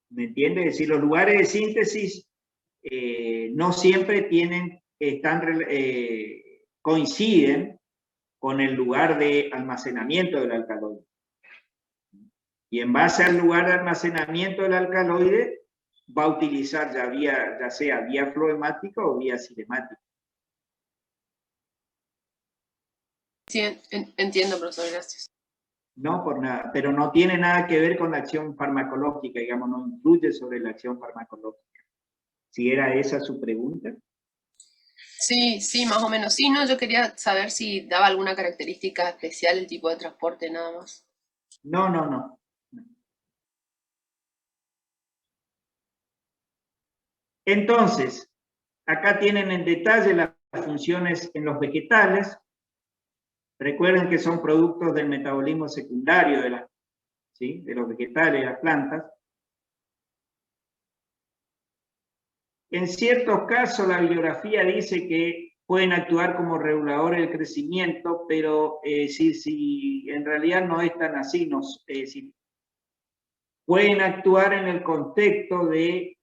¿Me entiende? Es decir, los lugares de síntesis no siempre coinciden con el lugar de almacenamiento del alcaloide. Y en base al lugar de almacenamiento del alcaloide, va a utilizar ya sea vía floemática o vía cinemática.
Sí, entiendo, profesor, gracias.
No, por nada, pero no tiene nada que ver con la acción farmacológica, digamos, no influye sobre la acción farmacológica. Si era esa su pregunta.
Sí, sí, más o menos. Sí, no, yo quería saber si daba alguna característica especial el tipo de transporte, nada más.
No. Entonces, acá tienen en detalle las funciones en los vegetales. Recuerden que son productos del metabolismo secundario de los vegetales, de las plantas. En ciertos casos, la bibliografía dice que pueden actuar como reguladores del crecimiento, pero si en realidad no es tan así. Pueden actuar en el contexto de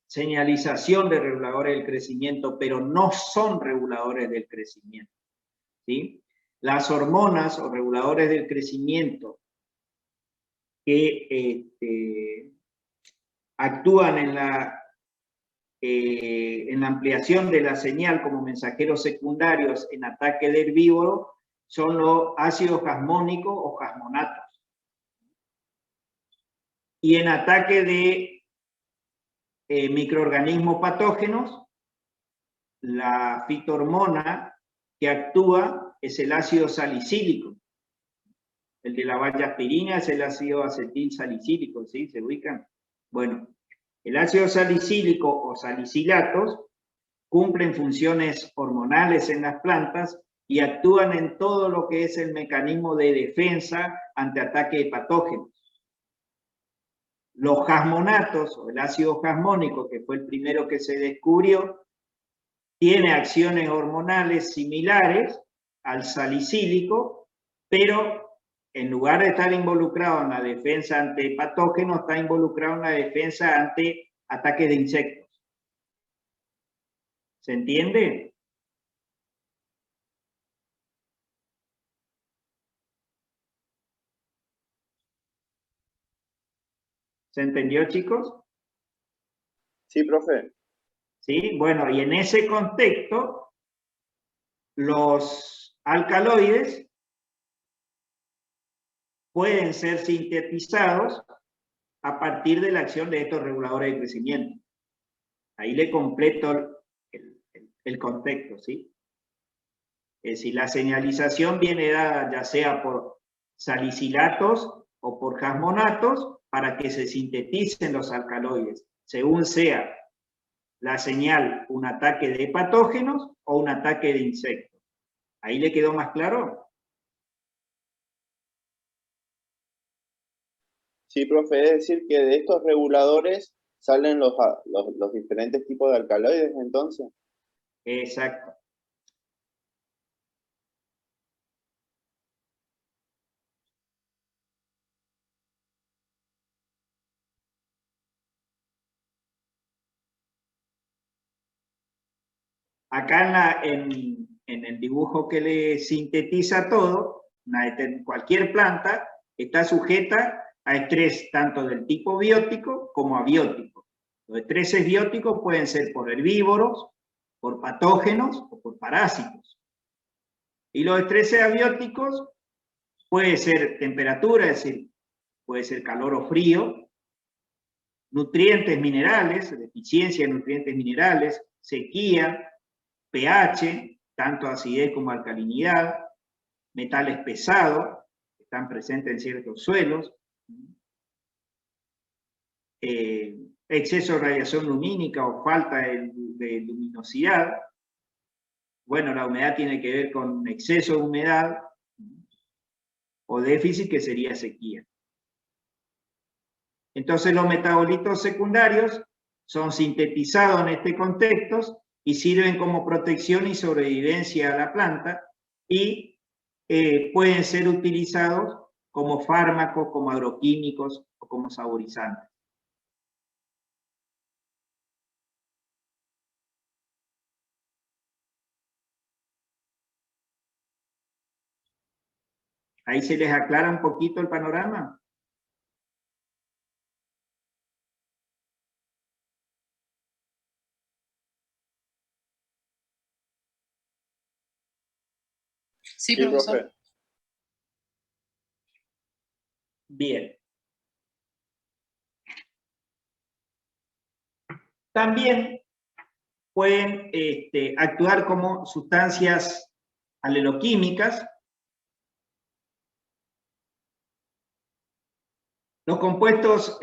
señalización de reguladores del crecimiento, pero no son reguladores del crecimiento. ¿Sí? Las hormonas o reguladores del crecimiento que actúan en la ampliación de la señal como mensajeros secundarios en ataque de herbívoro son los ácidos jasmónicos o jasmonatos. Y en ataque de microorganismos patógenos, la fitohormona que actúa es el ácido salicílico. El de la vallaspirina es el ácido acetil salicílico, ¿sí? ¿Se ubican? Bueno, el ácido salicílico o salicilatos cumplen funciones hormonales en las plantas y actúan en todo lo que es el mecanismo de defensa ante ataque de patógenos. Los jasmonatos o el ácido jasmónico, que fue el primero que se descubrió, tiene acciones hormonales similares al salicílico, pero en lugar de estar involucrado en la defensa ante patógenos, está involucrado en la defensa ante ataques de insectos. ¿Se entiende? ¿Se entendió, chicos?
Sí, profe.
¿Sí? Bueno, y en ese contexto, los alcaloides pueden ser sintetizados a partir de la acción de estos reguladores de crecimiento. Ahí le completo el contexto, ¿sí? Es decir, la señalización viene dada ya sea por salicilatos o por jasmonatos para que se sinteticen los alcaloides, según sea la señal un ataque de patógenos o un ataque de insectos. ¿Ahí le quedó más claro?
Sí, profe, es decir que de estos reguladores salen los diferentes tipos de alcaloides, entonces.
Exacto. Acá en el dibujo que le sintetiza todo, cualquier planta está sujeta a estrés tanto del tipo biótico como abiótico. Los estreses bióticos pueden ser por herbívoros, por patógenos o por parásitos. Y los estreses abióticos puede ser temperatura, es decir, puede ser calor o frío, nutrientes minerales, deficiencia de nutrientes minerales, sequía, pH, tanto acidez como alcalinidad, metales pesados, que están presentes en ciertos suelos, exceso de radiación lumínica o falta de luminosidad. Bueno, la humedad tiene que ver con exceso de humedad o déficit, que sería sequía. Entonces los metabolitos secundarios son sintetizados en este contexto y sirven como protección y sobrevivencia a la planta y pueden ser utilizados como fármacos, como agroquímicos o como saborizantes. ¿Ahí se les aclara un poquito el panorama?
Sí,
Sí,
profesor.
profe.
Bien. También pueden actuar como sustancias aleloquímicas. Los compuestos,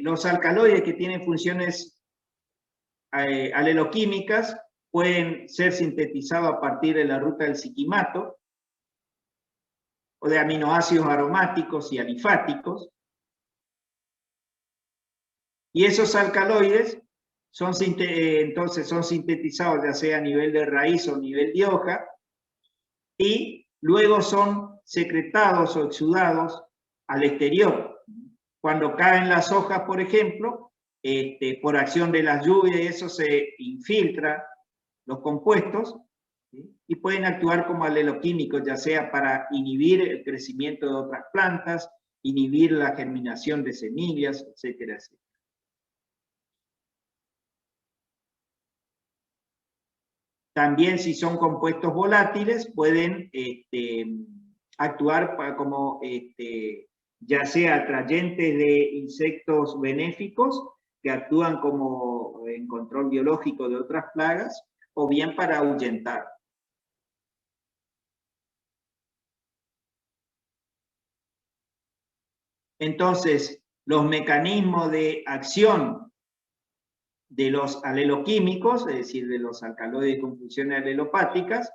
los alcaloides que tienen funciones aleloquímicas pueden ser sintetizados a partir de la ruta del siquimato o de aminoácidos aromáticos y alifáticos. Y esos alcaloides entonces son sintetizados ya sea a nivel de raíz o nivel de hoja y luego son secretados o exudados al exterior. Cuando caen las hojas, por ejemplo, por acción de las lluvias, eso se infiltra los compuestos, ¿sí? Y pueden actuar como aleloquímicos, ya sea para inhibir el crecimiento de otras plantas, inhibir la germinación de semillas, etcétera, etcétera. También si son compuestos volátiles, pueden actuar como ya sea atrayentes de insectos benéficos que actúan como en control biológico de otras plagas, o bien para ahuyentar. Entonces, los mecanismos de acción de los aleloquímicos, es decir, de los alcaloides con funciones alelopáticas,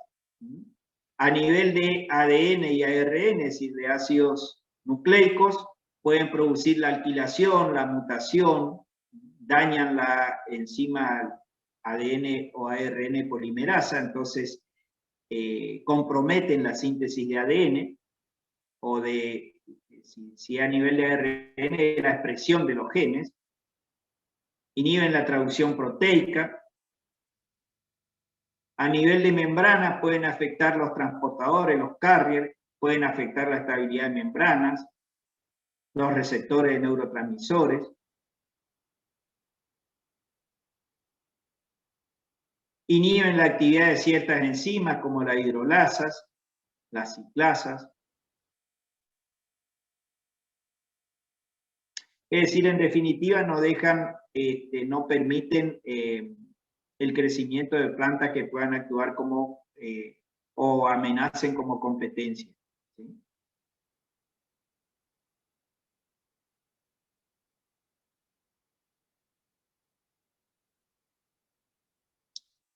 a nivel de ADN y ARN, es decir, de ácidos nucleicos, pueden producir la alquilación, la mutación, dañan la enzima ADN o ARN polimerasa, entonces comprometen la síntesis de ADN, o de, si a nivel de ARN, la expresión de los genes, inhiben la traducción proteica. A nivel de membranas pueden afectar los transportadores, los carriers, pueden afectar la estabilidad de membranas, los receptores de neurotransmisores. Inhiben la actividad de ciertas enzimas como las hidrolasas, las ciclasas. Es decir, en definitiva, no dejan, no permiten el crecimiento de plantas que puedan actuar como o amenacen como competencia, ¿sí?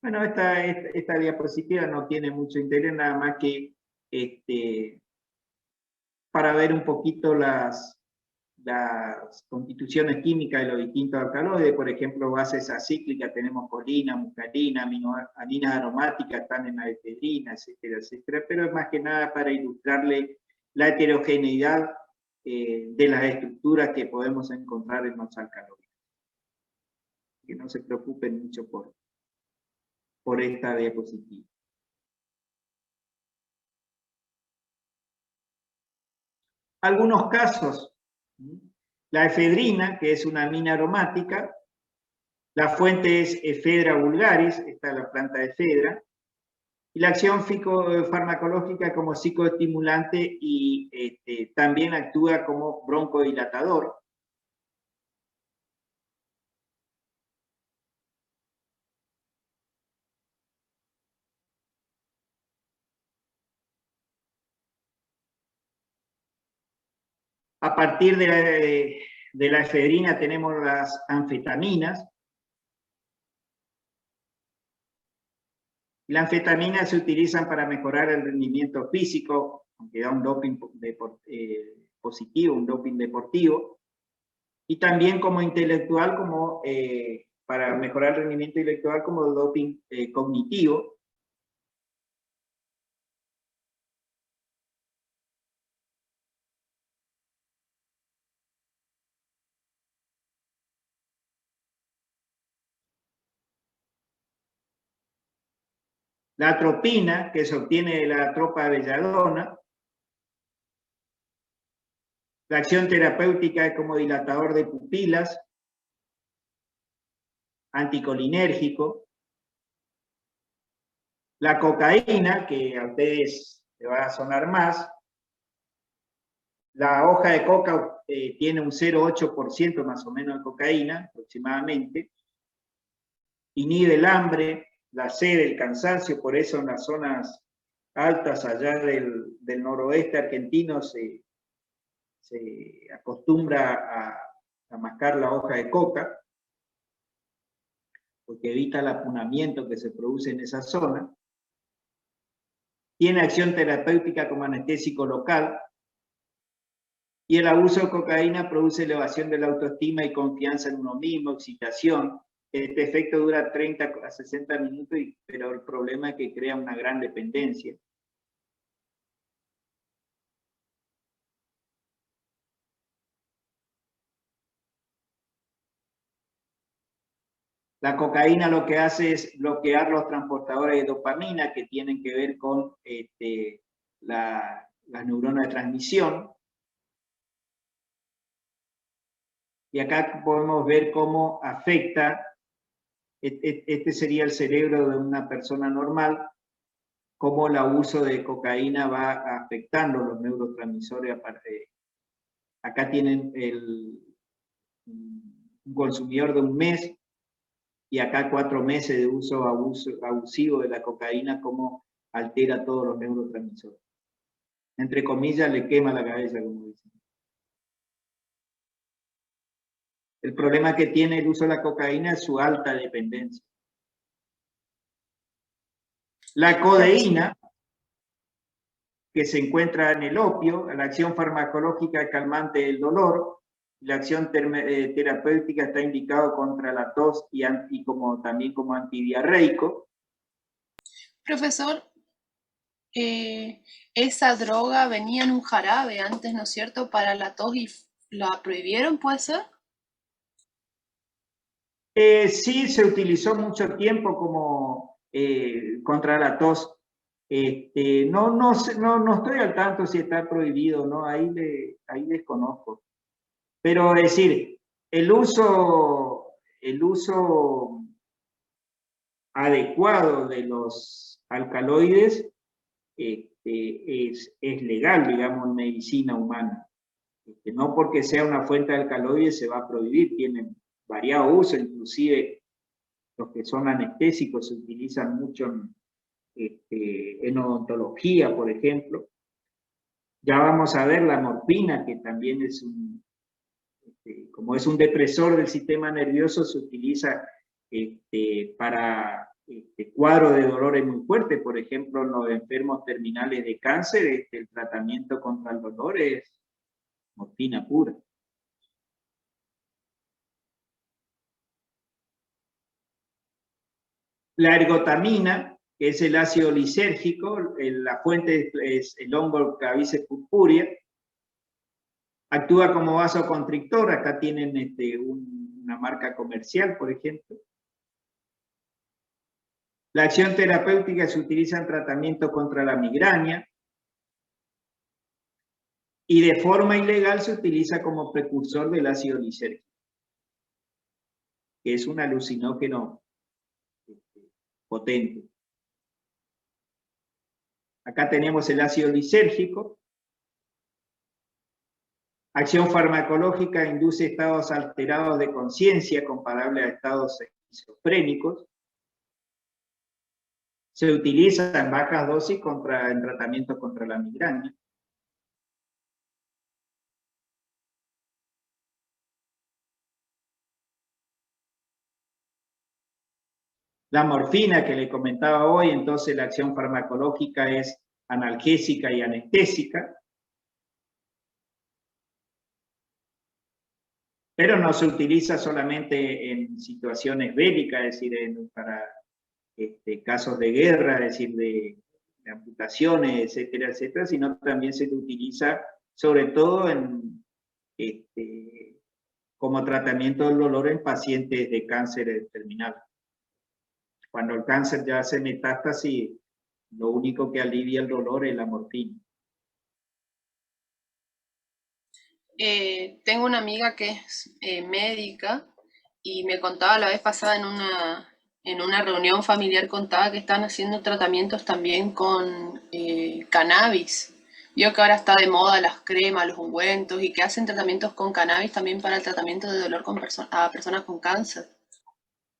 Bueno, esta diapositiva no tiene mucho interés, nada más que para ver un poquito las constituciones químicas de los distintos alcaloides. Por ejemplo, bases acíclicas, tenemos colina, muscarina, aminoaminas aromáticas están en la efedrina, etcétera, etcétera, pero es más que nada para ilustrarle la heterogeneidad de las estructuras que podemos encontrar en los alcaloides. Que no se preocupen mucho por por esta diapositiva. Algunos casos, la efedrina, que es una amina aromática, la fuente es Ephedra vulgaris, esta es la planta de efedra, y la acción farmacológica como psicoestimulante y también actúa como broncodilatador. A partir de la efedrina tenemos las anfetaminas. Las anfetaminas se utilizan para mejorar el rendimiento físico, aunque da un doping positivo, un doping deportivo, y también como intelectual, como para mejorar el rendimiento intelectual como doping cognitivo. La atropina, que se obtiene de la tropa de belladona. La acción terapéutica es como dilatador de pupilas, anticolinérgico. La cocaína, que a ustedes les va a sonar más. La hoja de coca tiene un 0,8% más o menos de cocaína, aproximadamente. Inhibe el hambre, la sed, el cansancio, por eso en las zonas altas allá del noroeste argentino se acostumbra a mascar la hoja de coca, porque evita el apunamiento que se produce en esa zona. Tiene acción terapéutica como anestésico local, y el abuso de cocaína produce elevación de la autoestima y confianza en uno mismo, excitación. Este efecto dura 30 a 60 minutos, pero el problema es que crea una gran dependencia. La cocaína lo que hace es bloquear los transportadores de dopamina que tienen que ver con las neuronas de transmisión. Y acá podemos ver cómo afecta, este sería el cerebro de una persona normal, cómo el abuso de cocaína va afectando los neurotransmisores. Acá tienen un consumidor de un mes, y acá 4 meses de uso abusivo de la cocaína, cómo altera todos los neurotransmisores. Entre comillas, le quema la cabeza, como dicen. El problema que tiene el uso de la cocaína es su alta dependencia. La codeína, que se encuentra en el opio, la acción farmacológica calmante del dolor, la acción terapéutica está indicado contra la tos y también como antidiarreico.
Profesor, esa droga venía en un jarabe antes, ¿no es cierto?, para la tos y la prohibieron, ¿puede ser?
Sí, se utilizó mucho tiempo como contra la tos. No estoy al tanto si está prohibido, ¿no? Ahí desconozco. Pero es decir, el uso adecuado de los alcaloides es legal, digamos, en medicina humana. No porque sea una fuente de alcaloides se va a prohibir, tienen variado uso, inclusive los que son anestésicos se utilizan mucho en odontología, por ejemplo. Ya vamos a ver la morfina, que también es como es un depresor del sistema nervioso, se utiliza para cuadros de dolores muy fuertes. Por ejemplo, en los enfermos terminales de cáncer, el tratamiento contra el dolor es morfina pura. La ergotamina, que es el ácido lisérgico, la fuente es el hongo Claviceps purpurea, actúa como vasoconstrictor. Acá tienen una marca comercial, por ejemplo. La acción terapéutica se utiliza en tratamiento contra la migraña y de forma ilegal se utiliza como precursor del ácido lisérgico, que es un alucinógeno potente. Acá tenemos el ácido lisérgico. Acción farmacológica induce estados alterados de conciencia comparables a estados esquizofrénicos. Se utiliza en bajas dosis en tratamiento contra la migraña. La morfina que le comentaba hoy, entonces la acción farmacológica es analgésica y anestésica. Pero no se utiliza solamente en situaciones bélicas, es decir, para casos de guerra, es decir, de amputaciones, etcétera, etcétera, sino también se utiliza sobre todo como tratamiento del dolor en pacientes de cáncer terminal. Cuando el cáncer ya hace metástasis, lo único que alivia el dolor es la morfina.
Tengo una amiga que es médica y me contaba la vez pasada en una reunión familiar, contaba que están haciendo tratamientos también con cannabis. Vio que ahora está de moda las cremas, los ungüentos y que hacen tratamientos con cannabis también para el tratamiento de dolor a personas con cáncer.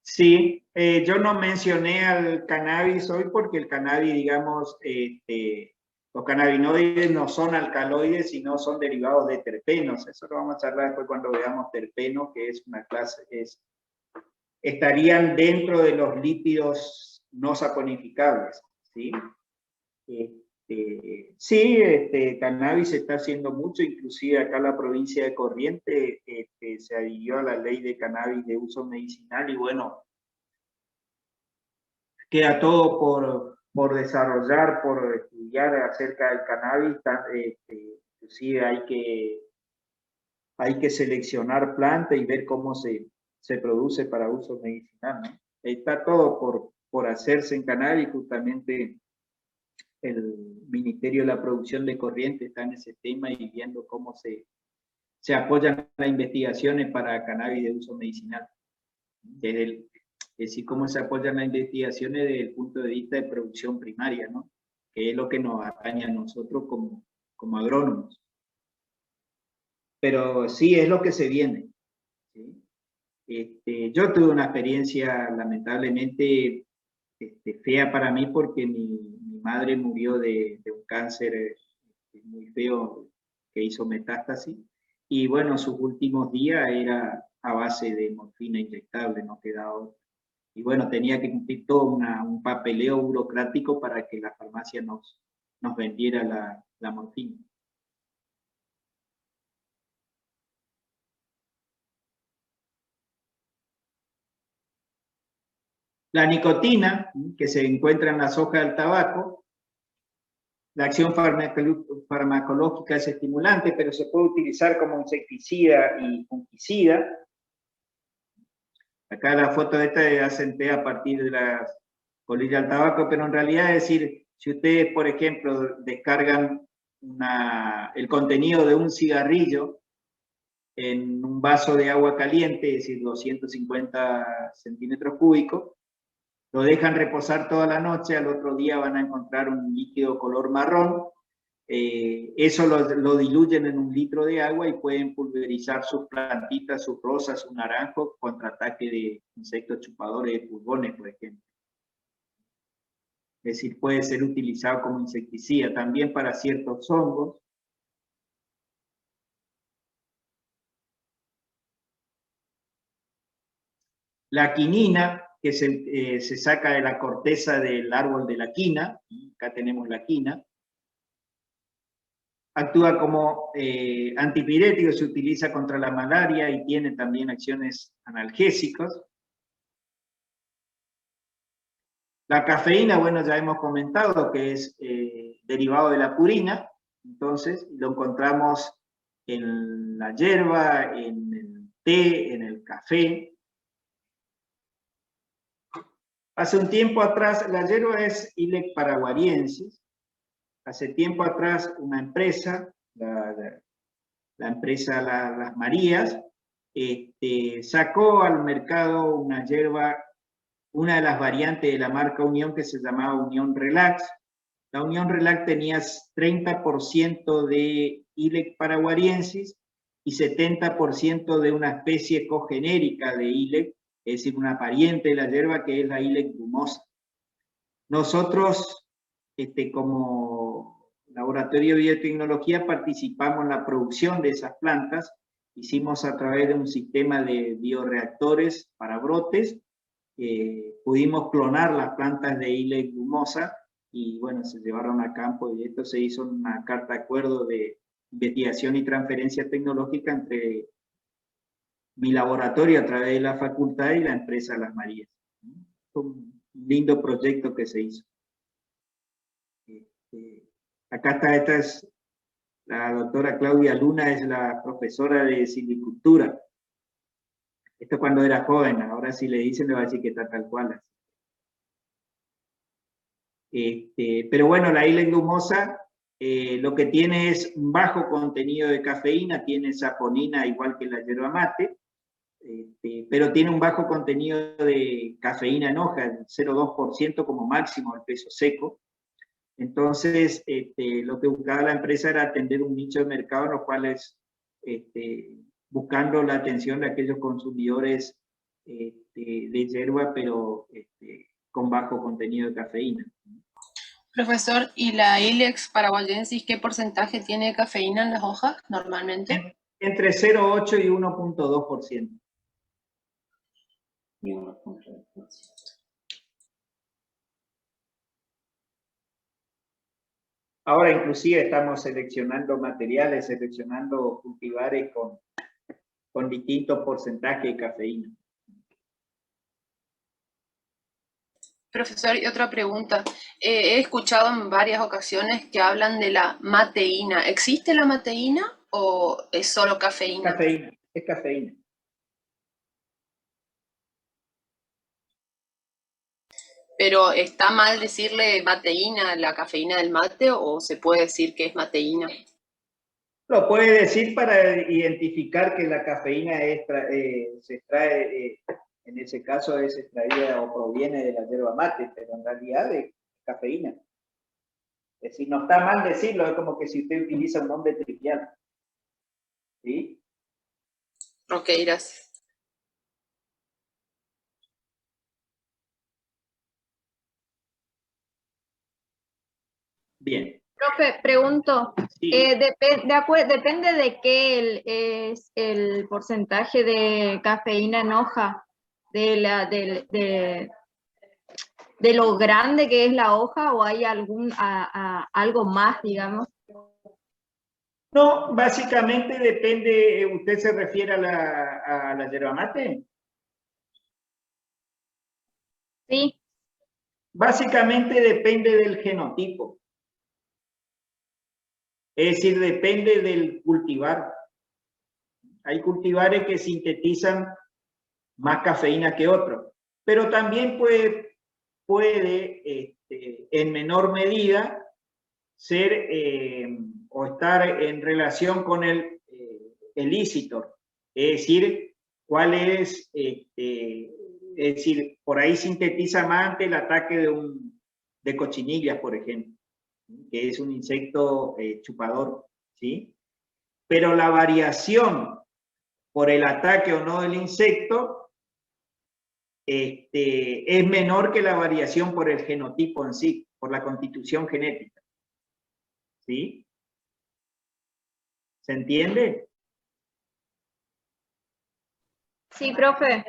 Sí, yo no mencioné al cannabis hoy porque el cannabis, digamos, los cannabinoides no son alcaloides, sino son derivados de terpenos. Eso lo vamos a charlar después cuando veamos terpenos, que es una clase, estarían dentro de los lípidos no saponificables, ¿sí? Cannabis se está haciendo mucho, inclusive acá en la provincia de Corrientes se adhirió a la ley de cannabis de uso medicinal y bueno, queda todo por desarrollar, por estudiar acerca del cannabis. Inclusive hay que seleccionar plantas y ver cómo se produce para uso medicinal, ¿no? Está todo por hacerse en cannabis. Justamente el Ministerio de la Producción de Corrientes está en ese tema y viendo cómo se apoyan las investigaciones para cannabis de uso medicinal. Es decir, cómo se apoyan las investigaciones desde el punto de vista de producción primaria, ¿no? Que es lo que nos atañe a nosotros como agrónomos. Pero sí, es lo que se viene, ¿sí? Yo tuve una experiencia lamentablemente fea para mí porque mi madre murió de un cáncer muy feo que hizo metástasis y bueno, sus últimos días era a base de morfina inyectable, no quedaba otra. Y bueno, tenía que cumplir todo un papeleo burocrático para que la farmacia nos vendiera la morfina. La nicotina, que se encuentra en las hojas del tabaco, la acción farmacológica es estimulante, pero se puede utilizar como insecticida y fungicida. Acá la foto de esta hacen a partir de las colillas del tabaco, pero en realidad es decir, si ustedes, por ejemplo, descargan el contenido de un cigarrillo en un vaso de agua caliente, es decir, 250 centímetros cúbicos, lo dejan reposar toda la noche, al otro día van a encontrar un líquido color marrón, eso lo diluyen en 1 litro de agua y pueden pulverizar sus plantitas, sus rosas, sus naranjos contra ataque de insectos chupadores de pulgones, por ejemplo. Es decir, puede ser utilizado como insecticida también para ciertos hongos. La quinina, que se saca de la corteza del árbol de la quina, acá tenemos la quina, actúa como antipirético, se utiliza contra la malaria y tiene también acciones analgésicas. La cafeína, bueno, ya hemos comentado que es derivado de la purina, entonces lo encontramos en la hierba, en el té, en el café. Hace un tiempo atrás, la hierba es Ilex paraguariensis. Hace tiempo atrás una empresa, la empresa Las Marías, sacó al mercado una hierba, una de las variantes de la marca Unión que se llamaba Unión Relax. La Unión Relax tenía 30% de Ilex paraguariensis y 70% de una especie cogenérica de Ilex, es decir, una pariente de la hierba que es la Ilex grumosa. Nosotros, como Laboratorio de Biotecnología, participamos en la producción de esas plantas. Hicimos a través de un sistema de bioreactores para brotes, pudimos clonar las plantas de Ilex grumosa y bueno, se llevaron a campo y esto se hizo una carta de acuerdo de investigación y transferencia tecnológica entre mi laboratorio a través de la facultad y la empresa Las Marías. Fue un lindo proyecto que se hizo. Acá está, esta es la doctora Claudia Luna, es la profesora de silvicultura. Esto cuando era joven, ahora si le dicen le va a decir que está tal cual. Pero bueno, la Ilex grumosa lo que tiene es un bajo contenido de cafeína, tiene saponina igual que la yerba mate, pero tiene un bajo contenido de cafeína en hoja, el 0,2% como máximo el peso seco. Entonces, lo que buscaba la empresa era atender un nicho de mercado en los cuales, buscando la atención de aquellos consumidores de hierba, pero con bajo contenido de cafeína.
Profesor, ¿y la Ilex paraguayensis qué porcentaje tiene de cafeína en las hojas normalmente?
Entre 0,8 y 1,2%.
Y 1,2%.
Ahora inclusive estamos seleccionando materiales, seleccionando cultivares con distintos porcentajes de cafeína.
Profesor, y otra pregunta. He escuchado en varias ocasiones que hablan de la mateína. ¿Existe la mateína o es solo cafeína?
Cafeína, es cafeína.
Pero ¿está mal decirle mateína a la cafeína del mate o se puede decir que es mateína?
Lo puede decir para identificar que la cafeína se extrae, en ese caso es extraída o proviene de la yerba mate, pero en realidad es cafeína. Es decir, no está mal decirlo, es como que si usted utiliza un nombre trivial. ¿Sí?
Ok, gracias.
Bien.
Profe, pregunto,
Sí.
depende de qué es el porcentaje de cafeína en hoja, de lo grande que es la hoja, o hay algo más, digamos.
No, básicamente depende, ¿usted se refiere a la yerba mate?
Sí.
Básicamente depende del genotipo. Es decir, depende del cultivar. Hay cultivares que sintetizan más cafeína que otros, pero también puede en menor medida ser o estar en relación con el ilícito. Es decir, cuál es, por ahí sintetiza más ante el ataque de cochinillas, por ejemplo, que es un insecto chupador, ¿sí? Pero la variación por el ataque o no del insecto es menor que la variación por el genotipo en sí, por la constitución genética. ¿Sí? ¿Se entiende?
Sí, profe.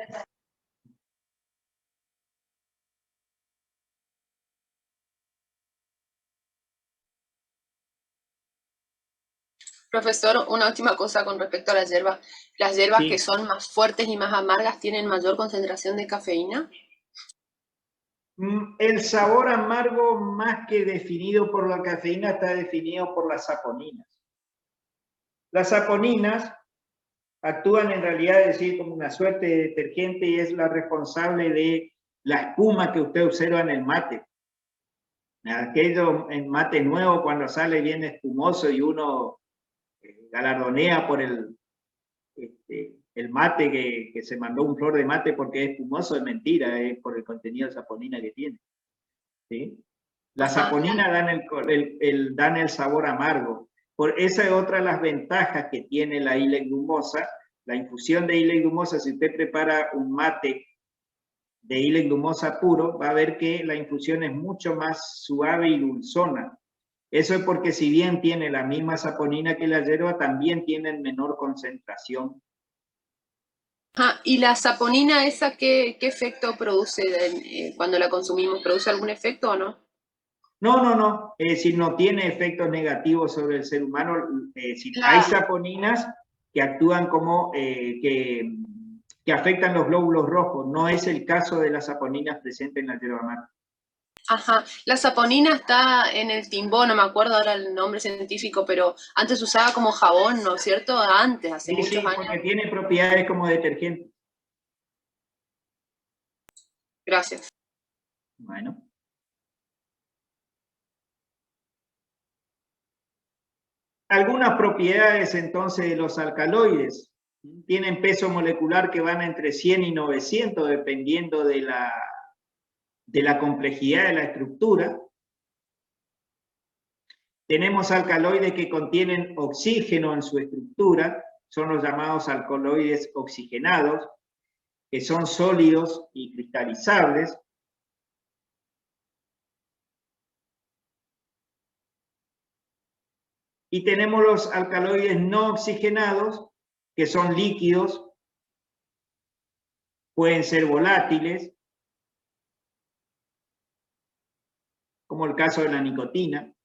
Profesor, una última cosa con respecto a las hierbas. ¿Las hierbas
Sí.
que son más fuertes y más amargas tienen mayor concentración de cafeína?
El sabor amargo, más que definido por la cafeína, está definido por las saponinas. Las saponinas actúan en realidad, es decir, como una suerte de detergente y es la responsable de la espuma que usted observa en el mate. Aquello en mate nuevo cuando sale bien espumoso y uno galardonea por el mate que se mandó un flor de mate porque es espumoso, es mentira, es por el contenido de saponina que tiene. ¿Sí? La saponina dan el sabor amargo. Esa es otra de las ventajas que tiene la y legumosa. La infusión de y legumosa, si usted prepara un mate de y legumosa puro, va a ver que la infusión es mucho más suave y dulzona. Eso es porque si bien tiene la misma saponina que la yerba, también tienen menor concentración.
¿Y la saponina esa qué efecto produce cuando la consumimos? ¿Produce algún efecto o no?
No. Si no tiene efectos negativos sobre el ser humano. Hay saponinas que actúan como que afectan los glóbulos rojos. No es el caso de las saponinas presentes en la yerba mate.
Ajá, la saponina está en el timbó, no me acuerdo ahora el nombre científico, pero antes se usaba como jabón, ¿no es cierto? Antes, hace muchos años.
Porque tiene propiedades como detergente.
Gracias.
Bueno. Algunas propiedades entonces de los alcaloides. Tienen peso molecular que van entre 100 y 900 dependiendo de la complejidad de la estructura. Tenemos alcaloides que contienen oxígeno en su estructura, son los llamados alcaloides oxigenados, que son sólidos y cristalizables. Y tenemos los alcaloides no oxigenados, que son líquidos, pueden ser volátiles, como el caso de la nicotina.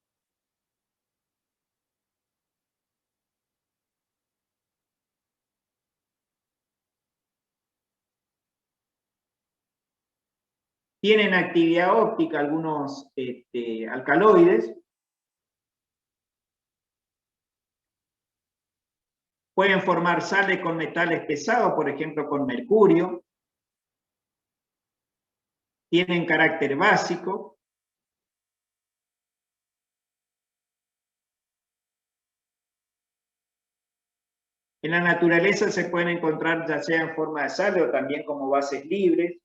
Tienen actividad óptica algunos alcaloides. Pueden formar sales con metales pesados, por ejemplo, con mercurio. Tienen carácter básico. En la naturaleza se pueden encontrar ya sea en forma de sal o también como bases libres.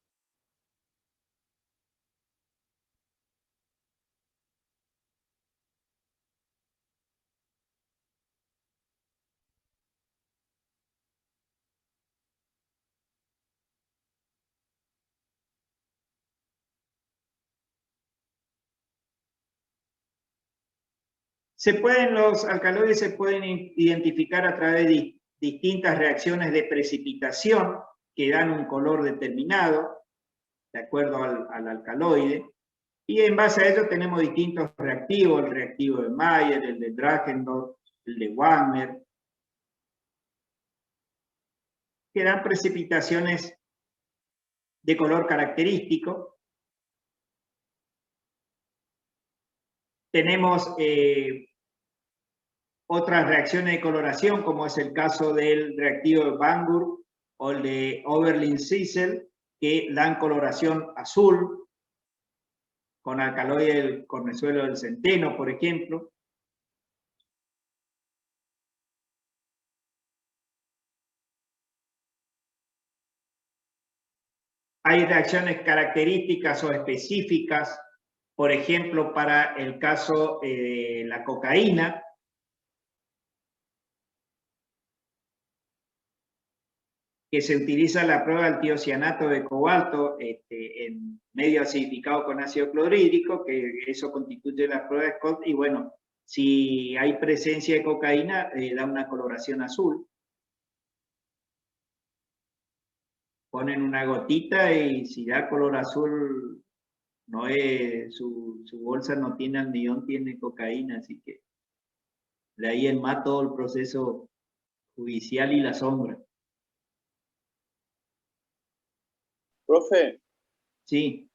Los alcaloides se pueden identificar a través de distintas reacciones de precipitación que dan un color determinado, de acuerdo al alcaloide. Y en base a ello tenemos distintos reactivos, el reactivo de Mayer, el de Dragendorf, el de Wagner, que dan precipitaciones de color característico. Tenemos otras reacciones de coloración, como es el caso del reactivo de Bangor o el de Oberlin-Sissel, que dan coloración azul, con alcaloide del cornezuelo del centeno, por ejemplo. Hay reacciones características o específicas, por ejemplo, para el caso de la cocaína, que se utiliza la prueba del tiocianato de cobalto en medio acidificado con ácido clorhídrico, que eso constituye la prueba de Scott, y bueno, si hay presencia de cocaína, da una coloración azul. Ponen una gotita y si da color azul, no es, su bolsa no tiene almidón, tiene cocaína, así que de ahí en más todo el proceso judicial y la sombra.
Profe.
Sí.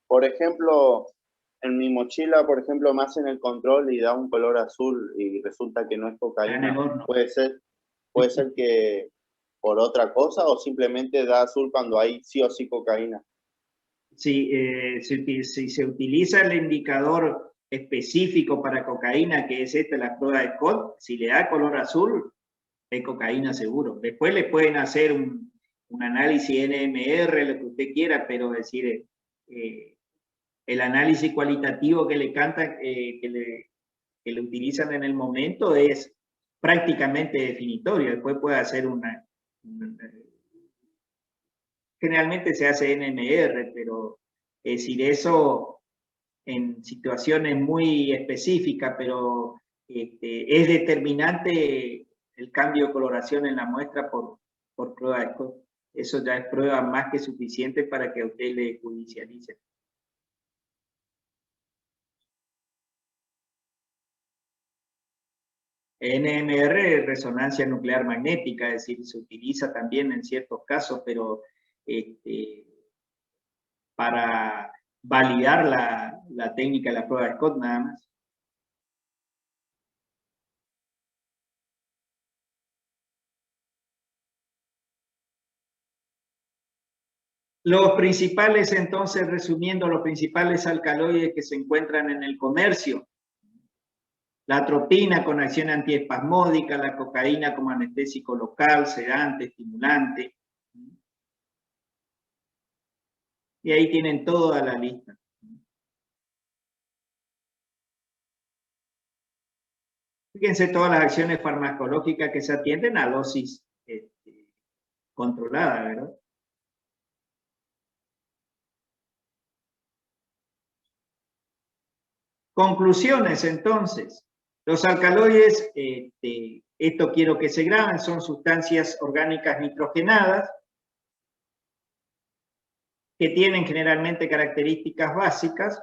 Por ejemplo, en mi mochila, por ejemplo, me hacen el control y da un color azul y resulta que no es cocaína. Puede ser que por otra cosa o simplemente da azul cuando hay sí o sí cocaína.
Si se utiliza el indicador específico para cocaína, que es la prueba de Scott, si le da color azul, es cocaína seguro. Después le pueden hacer un análisis NMR, lo que usted quiera, pero es decir, el análisis cualitativo que le utilizan en el momento es prácticamente definitorio. Después puede hacer generalmente se hace NMR, pero es decir, eso en situaciones muy específicas, pero es determinante el cambio de coloración en la muestra por prueba de Scott. Eso ya es prueba más que suficiente para que a usted le judicialice. NMR es resonancia nuclear magnética, es decir, se utiliza también en ciertos casos, pero para validar la técnica de la prueba de Scott nada más. Los principales, entonces, resumiendo, los principales alcaloides que se encuentran en el comercio: la atropina con acción antiespasmódica, la cocaína como anestésico local, sedante, estimulante. Y ahí tienen toda la lista. Fíjense todas las acciones farmacológicas que se atienden a dosis controlada, ¿verdad? Conclusiones, entonces. Los alcaloides, esto quiero que se graben, son sustancias orgánicas nitrogenadas que tienen generalmente características básicas,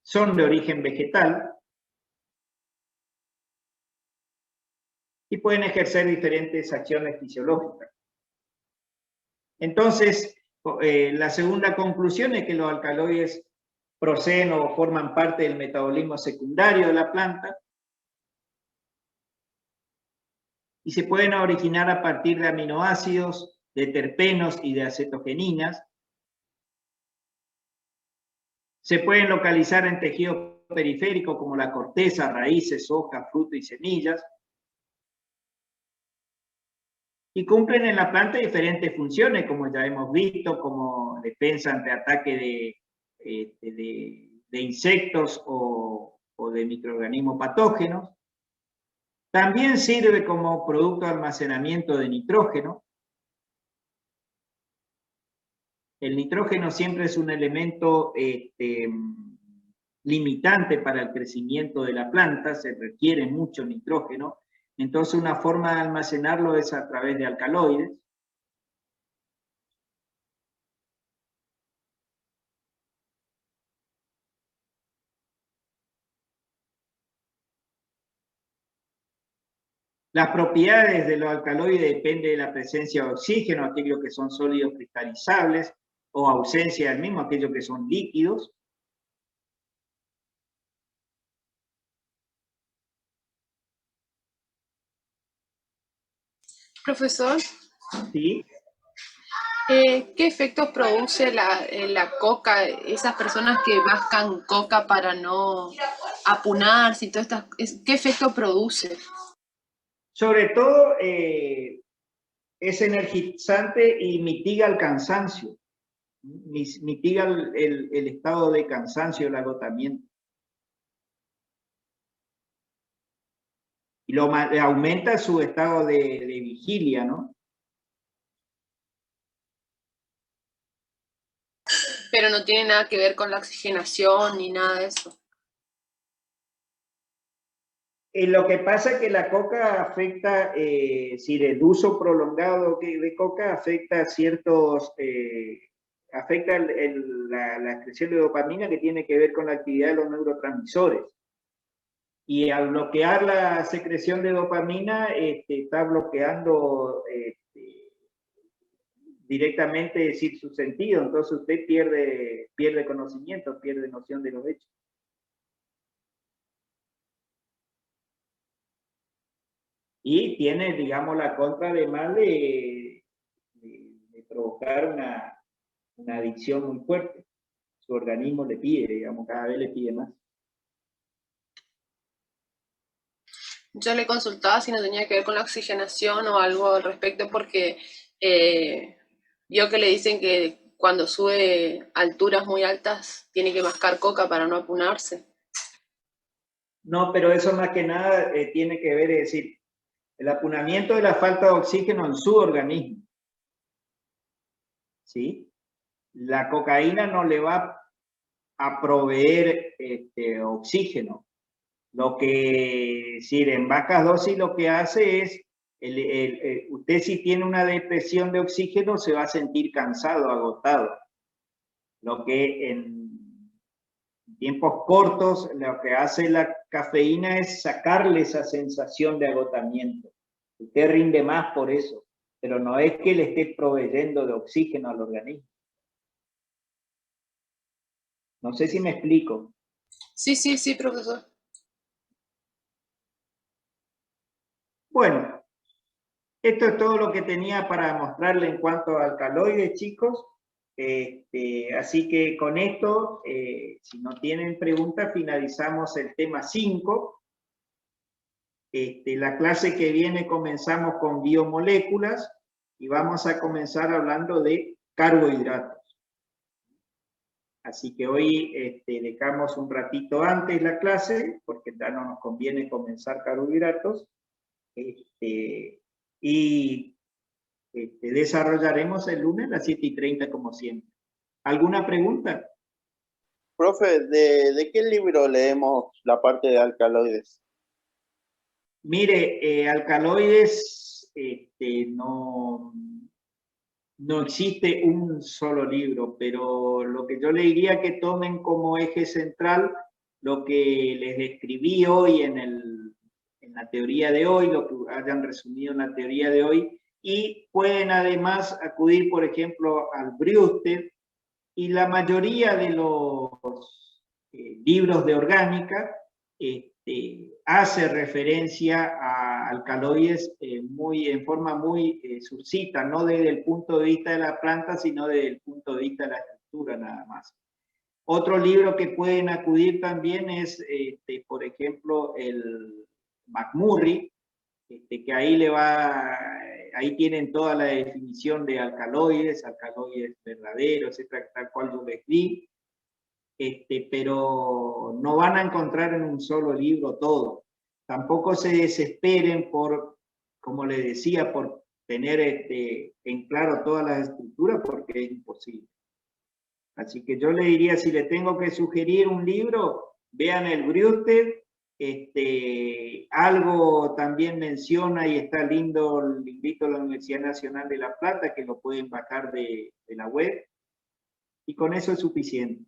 son de origen vegetal y pueden ejercer diferentes acciones fisiológicas. Entonces, la segunda conclusión es que los alcaloides proceden o forman parte del metabolismo secundario de la planta y se pueden originar a partir de aminoácidos, de terpenos y de acetogeninas. Se pueden localizar en tejido periférico como la corteza, raíces, hojas, fruto y semillas. Y cumplen en la planta diferentes funciones, como ya hemos visto, como defensa ante ataque de insectos o de microorganismos patógenos. También sirve como producto de almacenamiento de nitrógeno. El nitrógeno siempre es un elemento limitante para el crecimiento de la planta, se requiere mucho nitrógeno. Entonces, una forma de almacenarlo es a través de alcaloides. Las propiedades de los alcaloides dependen de la presencia de oxígeno, aquellos que son sólidos cristalizables, o ausencia del mismo, aquellos que son líquidos.
Profesor,
¿Sí?
¿qué efectos produce la coca? Esas personas que mascan coca para no apunarse y todas estas, ¿qué efecto produce?
Sobre todo es energizante y mitiga el cansancio, mitiga el estado de cansancio, el agotamiento. Y aumenta su estado de vigilia, ¿no?
Pero no tiene nada que ver con la oxigenación ni nada de eso.
Lo que pasa es que la coca afecta, si el uso prolongado de coca afecta ciertos, afecta la excreción de dopamina, que tiene que ver con la actividad de los neurotransmisores. Y al bloquear la secreción de dopamina, está bloqueando directamente, decir, su sentido. Entonces usted pierde conocimiento, pierde noción de los hechos. Y tiene, digamos, la contra además de provocar una adicción muy fuerte. Su organismo le pide, digamos, cada vez le pide más.
Yo le consultaba si no tenía que ver con la oxigenación o algo al respecto, porque vio que le dicen que cuando sube a alturas muy altas tiene que mascar coca para no apunarse.
No, pero eso más que nada tiene que ver, es decir, el apunamiento de la falta de oxígeno en su organismo. ¿Sí? La cocaína no le va a proveer oxígeno. Lo que, es decir, en bajas dosis lo que hace es, usted si tiene una depresión de oxígeno se va a sentir cansado, agotado. Lo que en tiempos cortos lo que hace la cafeína es sacarle esa sensación de agotamiento. Usted rinde más por eso, pero no es que le esté proveyendo de oxígeno al organismo. No sé si me explico.
Sí, profesor.
Bueno, esto es todo lo que tenía para mostrarle en cuanto a alcaloides, chicos. Así que con esto, si no tienen preguntas, finalizamos el tema 5. La clase que viene comenzamos con biomoléculas y vamos a comenzar hablando de carbohidratos. Así que hoy dejamos un ratito antes la clase, porque ya no nos conviene comenzar carbohidratos, y desarrollaremos el lunes a las 7:30 como siempre. ¿Alguna pregunta?
Profe, ¿de qué libro leemos la parte de alcaloides?
Mire, alcaloides, no existe un solo libro, pero lo que yo le diría que tomen como eje central lo que les describí hoy en la teoría de hoy, lo que hayan resumido en la teoría de hoy, y pueden además acudir, por ejemplo, al Brewster, y la mayoría de los libros de orgánica hace referencia a alcaloides en forma muy succinta, no desde el punto de vista de la planta, sino desde el punto de vista de la estructura nada más. Otro libro que pueden acudir también es, por ejemplo, el McMurray, que ahí tienen toda la definición de alcaloides verdaderos, etcétera, tal cual yo les di. Pero no van a encontrar en un solo libro todo. Tampoco se desesperen por, como les decía, por tener en claro todas las estructuras, porque es imposible. Así que yo le diría, si le tengo que sugerir un libro, vean el Brewster. Algo también menciona y está lindo, le invito a la Universidad Nacional de La Plata, que lo pueden bajar de la web, y con eso es suficiente.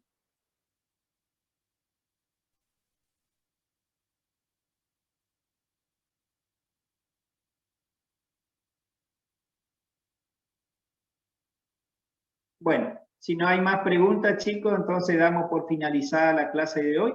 Bueno, si no hay más preguntas, chicos, entonces damos por finalizada la clase de hoy.